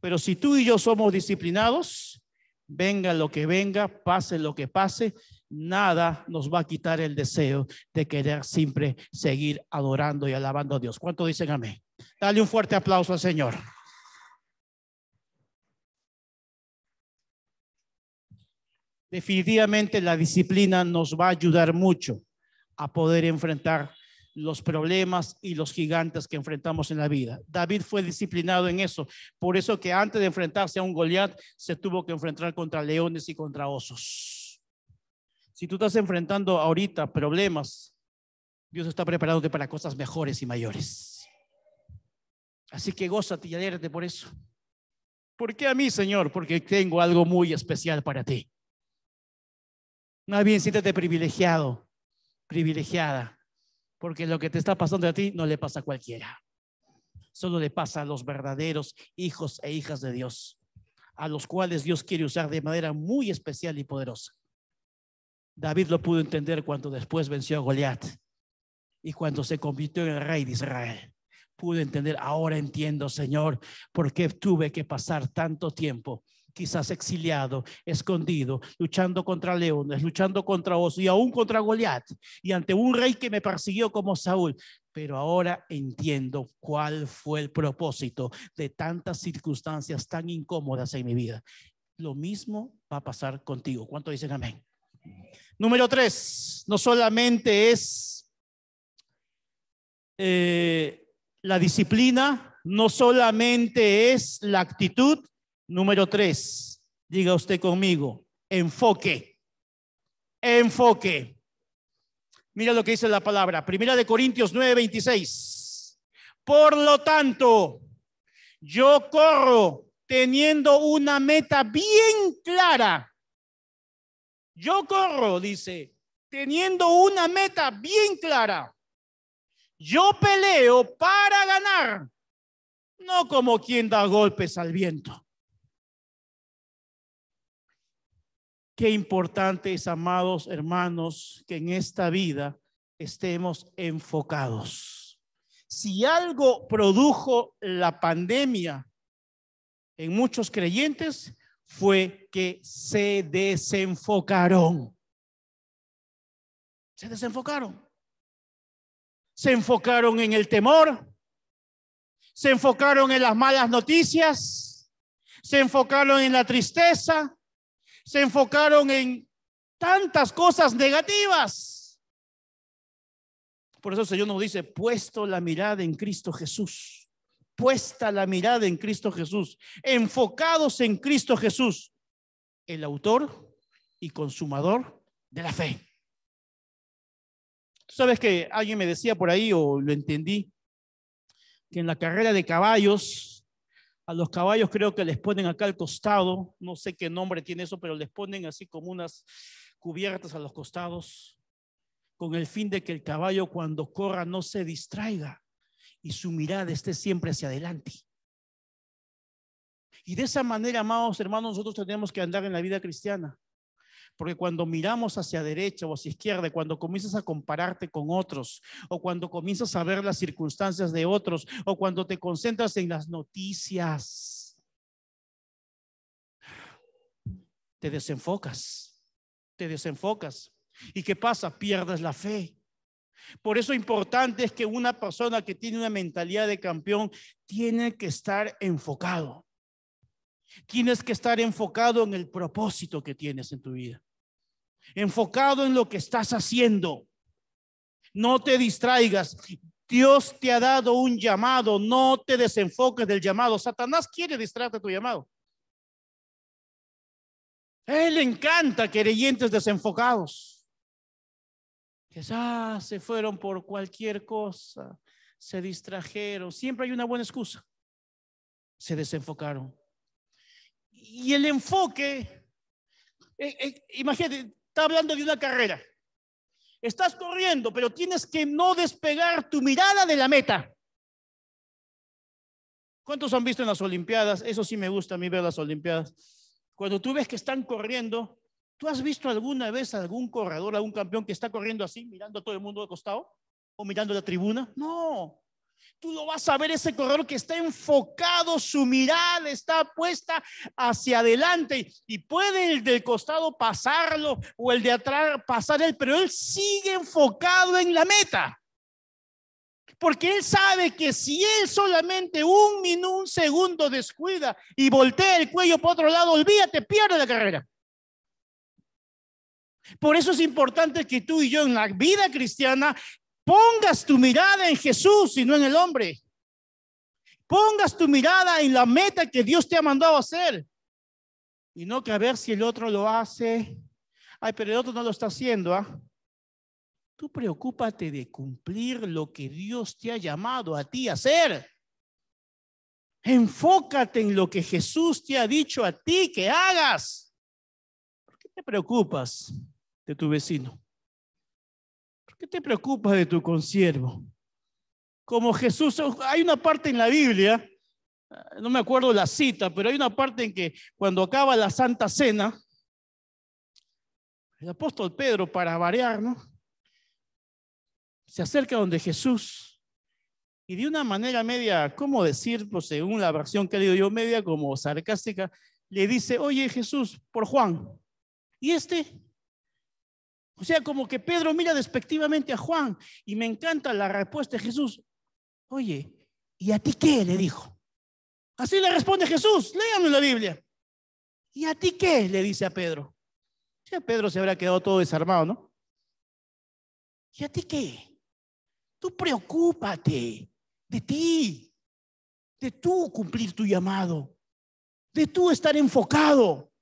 pero si tú y yo somos disciplinados, venga lo que venga, pase lo que pase, nada nos va a quitar el deseo de querer siempre seguir adorando y alabando a Dios. ¿Cuántos dicen amén? Dale un fuerte aplauso al Señor. Definitivamente la disciplina nos va a ayudar mucho a poder enfrentar los problemas y los gigantes que enfrentamos en la vida. David fue disciplinado en eso. Por eso que antes de enfrentarse a un Goliat, se tuvo que enfrentar contra leones y contra osos. Si tú estás enfrentando ahorita problemas, Dios está preparándote para cosas mejores y mayores. Así que gózate y alégrate por eso. ¿Por qué a mí, Señor? Porque tengo algo muy especial para ti. Más bien siéntete privilegiado, privilegiada, porque lo que te está pasando a ti no le pasa a cualquiera. Solo le pasa a los verdaderos hijos e hijas de Dios, a los cuales Dios quiere usar de manera muy especial y poderosa. David lo pudo entender cuando después venció a Goliat y cuando se convirtió en el rey de Israel. Pude entender, ahora entiendo, Señor, por qué tuve que pasar tanto tiempo, quizás exiliado, escondido, luchando contra leones, luchando contra osos y aún contra Goliat y ante un rey que me persiguió como Saúl. Pero ahora entiendo cuál fue el propósito de tantas circunstancias tan incómodas en mi vida. Lo mismo va a pasar contigo. ¿Cuánto dicen amén? Número 3, no solamente es la disciplina, no solamente es la actitud. Número 3, diga usted conmigo, enfoque. Enfoque. Mira lo que dice la palabra, 1 Corintios 9:26. Por lo tanto, yo corro teniendo una meta bien clara. Yo corro, dice, teniendo una meta bien clara. Yo peleo para ganar, no como quien da golpes al viento. Qué importante es, amados hermanos, que en esta vida estemos enfocados. Si algo produjo la pandemia en muchos creyentes, fue que se desenfocaron. Se desenfocaron. Se enfocaron en el temor, se enfocaron en las malas noticias, se enfocaron en la tristeza, se enfocaron en tantas cosas negativas. Por eso el Señor nos dice, puesto la mirada en Cristo Jesús, puesta la mirada en Cristo Jesús, enfocados en Cristo Jesús, el autor y consumador de la fe. Tú sabes que alguien me decía por ahí, o lo entendí, que en la carrera de caballos, a los caballos creo que les ponen acá al costado, no sé qué nombre tiene eso, pero les ponen así como unas cubiertas a los costados, con el fin de que el caballo cuando corra no se distraiga y su mirada esté siempre hacia adelante. Y de esa manera, amados hermanos, nosotros tenemos que andar en la vida cristiana. Porque cuando miramos hacia derecha o hacia izquierda, cuando comienzas a compararte con otros, o cuando comienzas a ver las circunstancias de otros, o cuando te concentras en las noticias, te desenfocas, te desenfocas. ¿Y qué pasa? Pierdes la fe. Por eso importante es que una persona que tiene una mentalidad de campeón tiene que estar enfocado. Tienes que estar enfocado en el propósito que tienes en tu vida. Enfocado en lo que estás haciendo. No te distraigas. Dios te ha dado un llamado. No te desenfoques del llamado. Satanás quiere distraerte de tu llamado. A él le encanta creyentes desenfocados. Que se fueron por cualquier cosa. Se distrajeron. Siempre hay una buena excusa. Se desenfocaron. Y el enfoque, imagínate, está hablando de una carrera. Estás corriendo, pero tienes que no despegar tu mirada de la meta. ¿Cuántos han visto en las Olimpiadas? Eso sí me gusta a mí ver las Olimpiadas. Cuando tú ves que están corriendo, ¿tú has visto alguna vez algún corredor, algún campeón que está corriendo así, mirando a todo el mundo de costado? ¿O mirando la tribuna? No. Tú lo vas a ver, ese corredor que está enfocado, su mirada está puesta hacia adelante y puede el del costado pasarlo o el de atrás pasar él, pero él sigue enfocado en la meta. Porque él sabe que si él solamente un segundo descuida y voltea el cuello para otro lado, olvídate, pierde la carrera. Por eso es importante que tú y yo en la vida cristiana pongas tu mirada en Jesús y no en el hombre. Pongas tu mirada en la meta que Dios te ha mandado a hacer. Y no que a ver si el otro lo hace, Ay, pero el otro no lo está haciendo, ¿ah? Tú preocúpate de cumplir lo que Dios te ha llamado a ti a hacer. Enfócate en lo que Jesús te ha dicho a ti que hagas. ¿Por qué te preocupas de tu vecino? ¿Por qué te preocupas de tu consiervo? Como Jesús, hay una parte en la Biblia, no me acuerdo la cita, pero hay una parte en que cuando acaba la Santa Cena, el apóstol Pedro, para variar, ¿no?, se acerca donde Jesús y de una manera media, ¿cómo decir? Pues según la versión que he leído yo, media como sarcástica, le dice: oye, Jesús, por Juan, ¿y este? O sea, como que Pedro mira despectivamente a Juan, y me encanta la respuesta de Jesús. Oye, ¿y a ti qué? Le dijo. Así le responde Jesús, léanlo en la Biblia. ¿Y a ti qué? Le dice a Pedro. O sea, Pedro se habrá quedado todo desarmado, ¿no? ¿Y a ti qué? Tú preocúpate de ti, de tú cumplir tu llamado, de tú estar enfocado.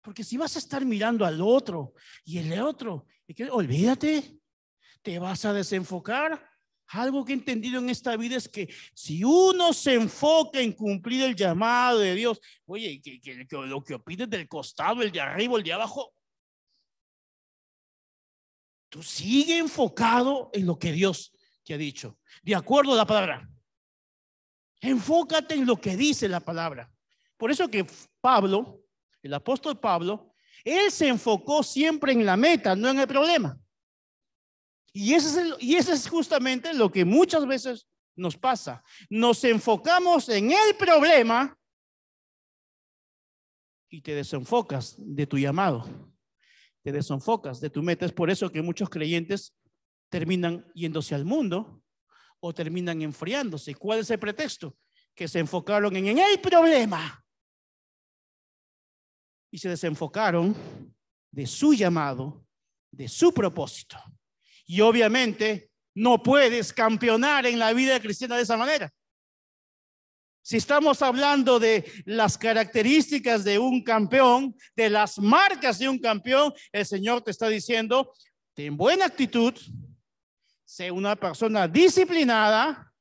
Porque si vas a estar mirando al otro y el otro, olvídate, te vas a desenfocar. Algo que he entendido en esta vida es que si uno se enfoca en cumplir el llamado de Dios, oye, que lo que opines del costado, el de arriba, el de abajo, tú sigue enfocado en lo que Dios te ha dicho, de acuerdo a la palabra. Enfócate en lo que dice la palabra. Por eso que Pablo, el apóstol Pablo, él se enfocó siempre en la meta, no en el problema. Y ese es justamente lo que muchas veces nos pasa. Nos enfocamos en el problema y te desenfocas de tu llamado. Te desenfocas de tu meta. Es por eso que muchos creyentes terminan yéndose al mundo o terminan enfriándose. ¿Cuál es el pretexto? Que se enfocaron en el problema y se desenfocaron de su llamado, de su propósito. Y obviamente no puedes campeonar en la vida cristiana de esa manera. Si estamos hablando de las características de un campeón, de las marcas de un campeón, el Señor te está diciendo: ten buena actitud, sé una persona disciplinada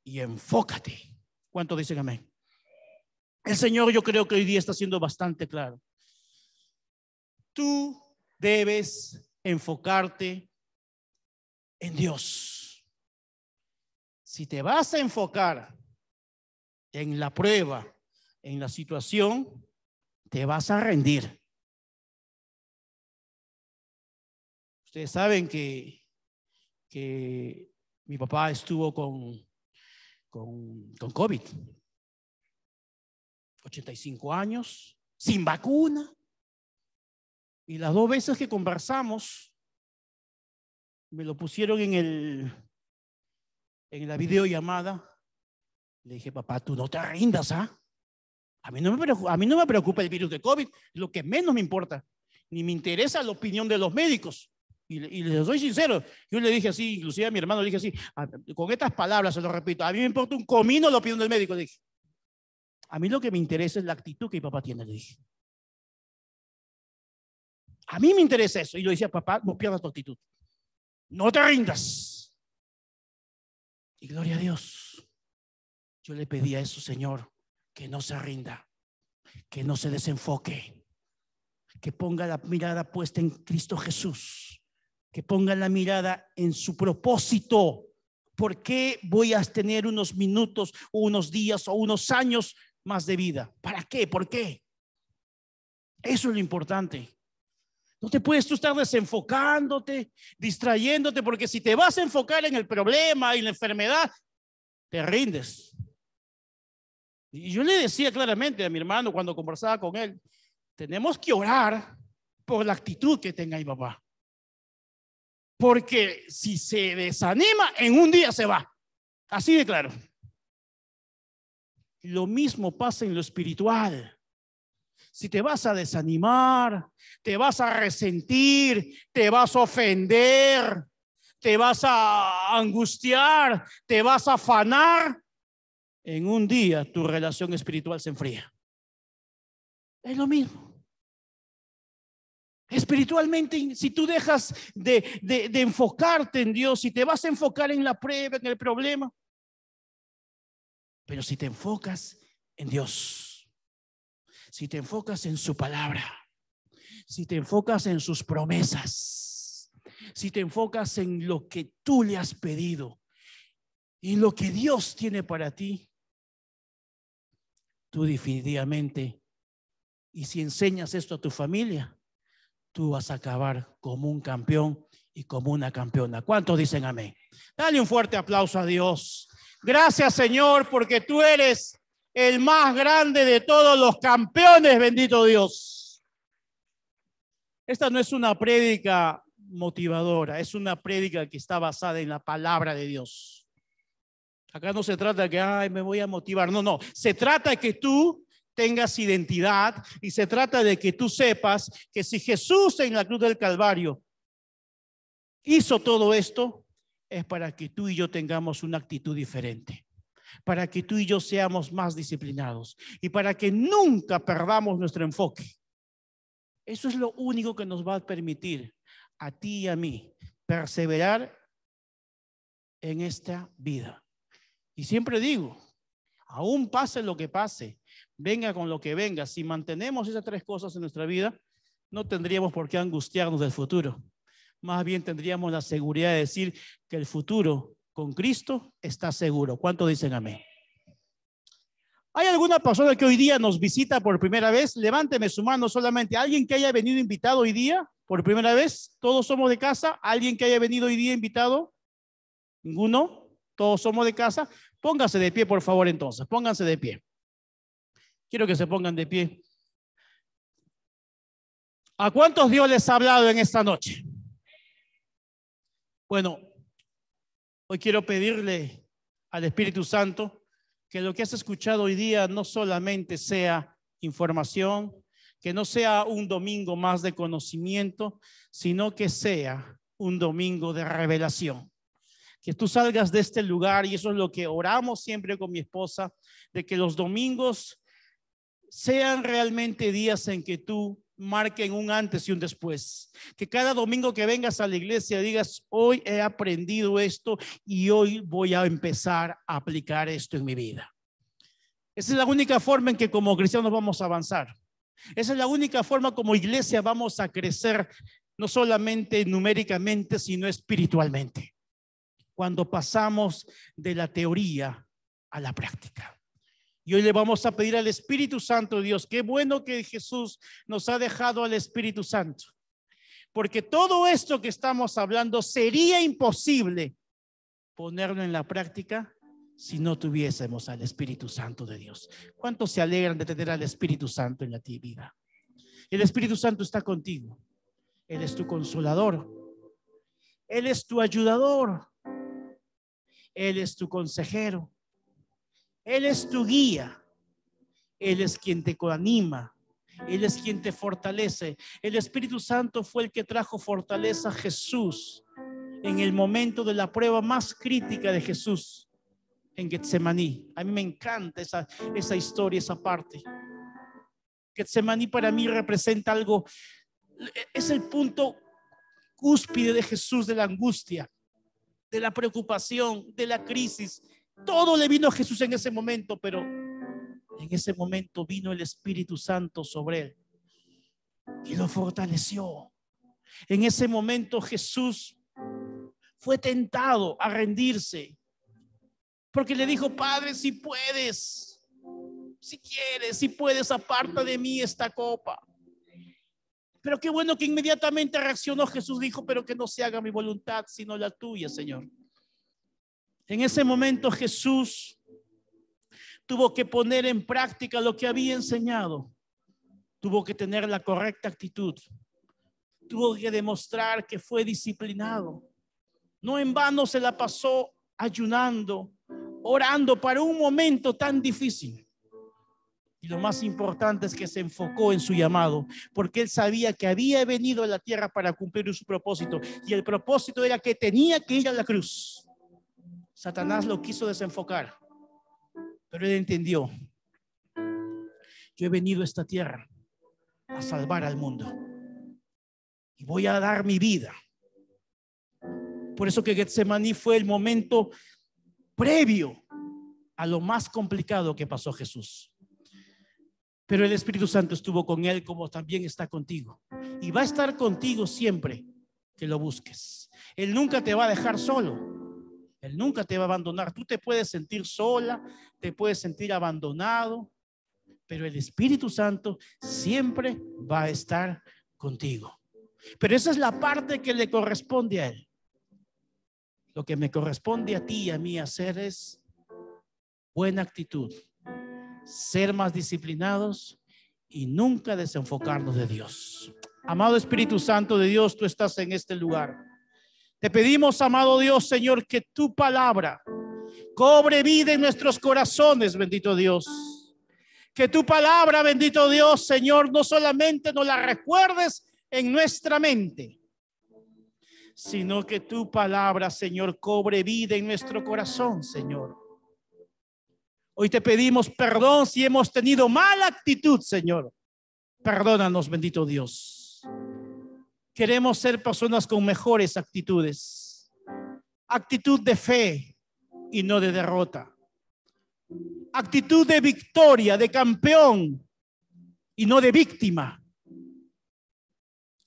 y enfócate. ¿Cuántos dicen amén? El Señor, yo creo que hoy día está siendo bastante claro. Tú debes enfocarte en Dios. Si te vas a enfocar en la prueba, en la situación, te vas a rendir. Ustedes saben que mi papá estuvo con COVID. 85 años, sin vacuna. Y las 2 veces que conversamos, me lo pusieron en la videollamada. Le dije: papá, tú no te rindas, ¿ah? A mí no me preocupa el virus de COVID, lo que menos me importa. Ni me interesa la opinión de los médicos. Y les soy sincero, yo le dije así, inclusive a mi hermano le dije así, con estas palabras se lo repito: a mí me importa un comino la opinión del médico. Le dije: a mí lo que me interesa es la actitud que mi papá tiene. Le dije: a mí me interesa eso. Y yo decía: papá, no pierdas tu actitud, no te rindas. Y gloria a Dios, yo le pedí a eso: Señor, que no se rinda, que no se desenfoque, que ponga la mirada puesta en Cristo Jesús, que ponga la mirada en su propósito. ¿Por qué voy a tener unos minutos o unos días o unos años más de vida? ¿Para qué? ¿Por qué? Eso es lo importante. No te puedes tú estar desenfocándote, distrayéndote, porque si te vas a enfocar en el problema y la enfermedad, te rindes. Y yo le decía claramente a mi hermano cuando conversaba con él: tenemos que orar por la actitud que tenga mi papá. Porque si se desanima, en un día se va. Así de claro. Lo mismo pasa en lo espiritual. Si te vas a desanimar, te vas a resentir, te vas a ofender, te vas a angustiar, te vas a afanar, en un día tu relación espiritual se enfría. Es lo mismo. Espiritualmente, si tú dejas de enfocarte en Dios, si te vas a enfocar en la prueba, en el problema, pero si te enfocas en Dios, si te enfocas en su palabra, si te enfocas en sus promesas, si te enfocas en lo que tú le has pedido y lo que Dios tiene para ti, tú definitivamente, y si enseñas esto a tu familia, tú vas a acabar como un campeón y como una campeona. ¿Cuántos dicen amén? Dale un fuerte aplauso a Dios. Gracias, Señor, porque tú eres el más grande de todos los campeones, bendito Dios. Esta no es una prédica motivadora, es una prédica que está basada en la palabra de Dios. Acá no se trata de que, ay, me voy a motivar. No, no. Se trata de que tú tengas identidad y se trata de que tú sepas que si Jesús en la cruz del Calvario hizo todo esto, es para que tú y yo tengamos una actitud diferente, para que tú y yo seamos más disciplinados y para que nunca perdamos nuestro enfoque. Eso es lo único que nos va a permitir a ti y a mí perseverar en esta vida. Y siempre digo, aún pase lo que pase, venga con lo que venga, si mantenemos esas tres cosas en nuestra vida, no tendríamos por qué angustiarnos del futuro. Más bien tendríamos la seguridad de decir que el futuro con Cristo está seguro. ¿Cuántos dicen amén? ¿Hay alguna persona que hoy día nos visita por primera vez? Levánteme su mano solamente. ¿Alguien que haya venido invitado hoy día por primera vez? ¿Todos somos de casa? ¿Alguien que haya venido hoy día invitado? ¿Ninguno? ¿Todos somos de casa? Pónganse de pie, por favor, entonces. Pónganse de pie. Quiero que se pongan de pie. ¿A cuántos Dios les ha hablado en esta noche? Bueno, hoy quiero pedirle al Espíritu Santo que lo que has escuchado hoy día no solamente sea información, que no sea un domingo más de conocimiento, sino que sea un domingo de revelación. Que tú salgas de este lugar, y eso es lo que oramos siempre con mi esposa, de que los domingos sean realmente días en que tú marquen un antes y un después. Que cada domingo que vengas a la iglesia digas, hoy he aprendido esto y hoy voy a empezar a aplicar esto en mi vida. Esa es la única forma en que como cristianos vamos a avanzar. Esa es la única forma como iglesia vamos a crecer, no solamente numéricamente, sino espiritualmente. Cuando pasamos de la teoría a la práctica. Y hoy le vamos a pedir al Espíritu Santo de Dios. Qué bueno que Jesús nos ha dejado al Espíritu Santo. Porque todo esto que estamos hablando sería imposible ponerlo en la práctica si no tuviésemos al Espíritu Santo de Dios. ¿Cuántos se alegran de tener al Espíritu Santo en la vida? El Espíritu Santo está contigo. Él es tu consolador. Él es tu ayudador. Él es tu consejero. Él es tu guía. Él es quien te coanima. Él es quien te fortalece. El Espíritu Santo fue el que trajo fortaleza a Jesús en el momento de la prueba más crítica de Jesús en Getsemaní. A mí me encanta esa historia, esa parte. Getsemaní para mí representa algo, es el punto cúspide de Jesús, de la angustia, de la preocupación, de la crisis. Todo le vino a Jesús en ese momento, pero en ese momento vino el Espíritu Santo sobre él y lo fortaleció. En ese momento Jesús fue tentado a rendirse, porque le dijo, Padre, si puedes, si quieres, si puedes, aparta de mí esta copa. Pero qué bueno que inmediatamente reaccionó. Jesús dijo, pero que no se haga mi voluntad, sino la tuya, Señor. En ese momento Jesús tuvo que poner en práctica lo que había enseñado. Tuvo que tener la correcta actitud. Tuvo que demostrar que fue disciplinado. No en vano se la pasó ayunando, orando para un momento tan difícil. Y lo más importante es que se enfocó en su llamado, porque él sabía que había venido a la tierra para cumplir su propósito. Y el propósito era que tenía que ir a la cruz. Satanás lo quiso desenfocar, pero él entendió: yo he venido a esta tierra a salvar al mundo. y voy a dar mi vida. Por eso que Getsemaní fue el momento previo a lo más complicado que pasó Jesús. Pero el Espíritu Santo estuvo con él, como también está contigo, y va a estar contigo siempre que lo busques. Él nunca te va a dejar solo. Él nunca te va a abandonar. Tú te puedes sentir sola, te puedes sentir abandonado, pero el Espíritu Santo siempre va a estar contigo. Pero esa es la parte que le corresponde a él. Lo que me corresponde a ti y a mí hacer es buena actitud, ser más disciplinados y nunca desenfocarnos de Dios. Amado Espíritu Santo de Dios, tú estás en este lugar. Te pedimos, amado Dios, Señor, que tu palabra cobre vida en nuestros corazones, bendito Dios. Que tu palabra, bendito Dios, Señor, no solamente nos la recuerdes en nuestra mente, sino que tu palabra, Señor, cobre vida en nuestro corazón, Señor. Hoy te pedimos perdón si hemos tenido mala actitud, Señor. Perdónanos, bendito Dios. Queremos ser personas con mejores actitudes. Actitud de fe y no de derrota. Actitud de victoria, de campeón y no de víctima.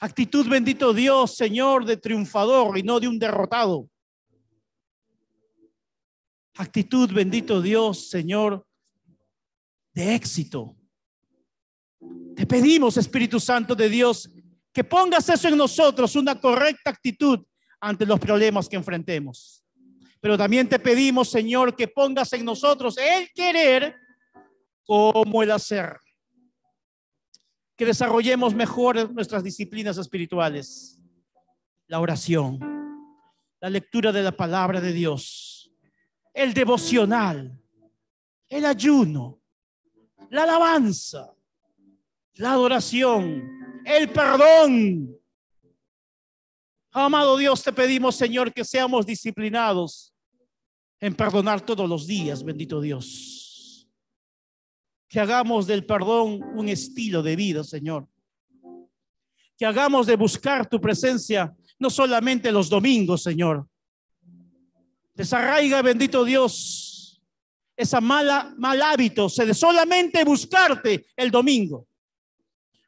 Actitud, bendito Dios, Señor, de triunfador y no de un derrotado. Actitud, bendito Dios, Señor, de éxito. Te pedimos, Espíritu Santo de Dios, que pongas eso en nosotros, una correcta actitud ante los problemas que enfrentemos. Pero también te pedimos, Señor, que pongas en nosotros el querer como el hacer. Que desarrollemos mejor nuestras disciplinas espirituales. La oración, la lectura de la palabra de Dios, el devocional, el ayuno, la alabanza, la adoración, el perdón. Amado Dios, te pedimos, Señor, que seamos disciplinados en perdonar todos los días, bendito Dios. Que hagamos del perdón un estilo de vida, Señor. Que hagamos de buscar tu presencia no solamente los domingos, Señor. Desarraiga, bendito Dios, esa mal hábito de solamente buscarte el domingo,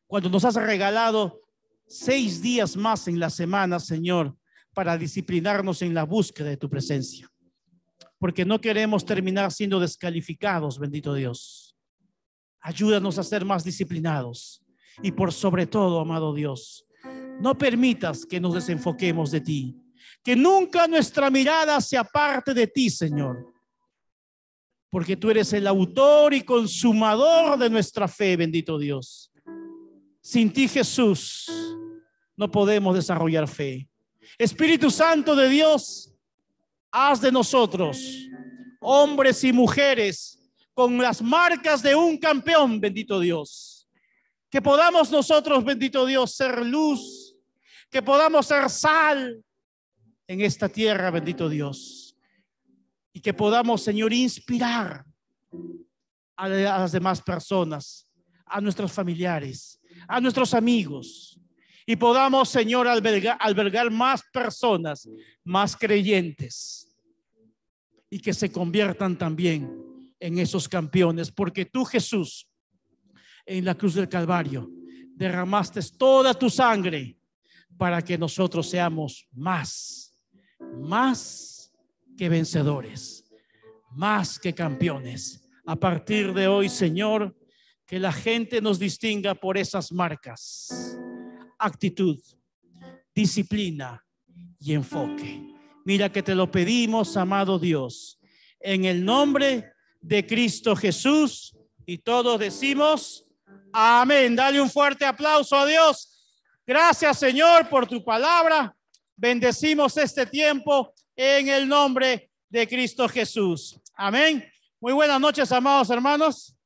cuando nos has regalado 6 días más en la semana, Señor, para disciplinarnos en la búsqueda de tu presencia, porque no queremos terminar siendo descalificados, bendito Dios. Ayúdanos a ser más disciplinados y por sobre todo, amado Dios, no permitas que nos desenfoquemos de ti, que nunca nuestra mirada se aparte de ti, Señor, porque tú eres el autor y consumador de nuestra fe, bendito Dios. Sin ti, Jesús, no podemos desarrollar fe. Espíritu Santo de Dios, haz de nosotros hombres y mujeres con las marcas de un campeón, bendito Dios. Que podamos nosotros, bendito Dios, ser luz, que podamos ser sal en esta tierra, bendito Dios. Y que podamos, Señor, inspirar a las demás personas, a nuestros familiares, a nuestros amigos, y podamos, Señor, albergar más personas, más creyentes, y que se conviertan también en esos campeones, porque tú, Jesús, en la cruz del Calvario, derramaste toda tu sangre para que nosotros seamos más que vencedores, más que campeones. A partir de hoy, Señor, que la gente nos distinga por esas marcas: actitud, disciplina y enfoque. Mira que te lo pedimos, amado Dios, en el nombre de Cristo Jesús, y todos decimos amén. Dale un fuerte aplauso a Dios. Gracias, Señor, por tu palabra. Bendecimos este tiempo en el nombre de Cristo Jesús. Amén. Muy buenas noches, amados hermanos.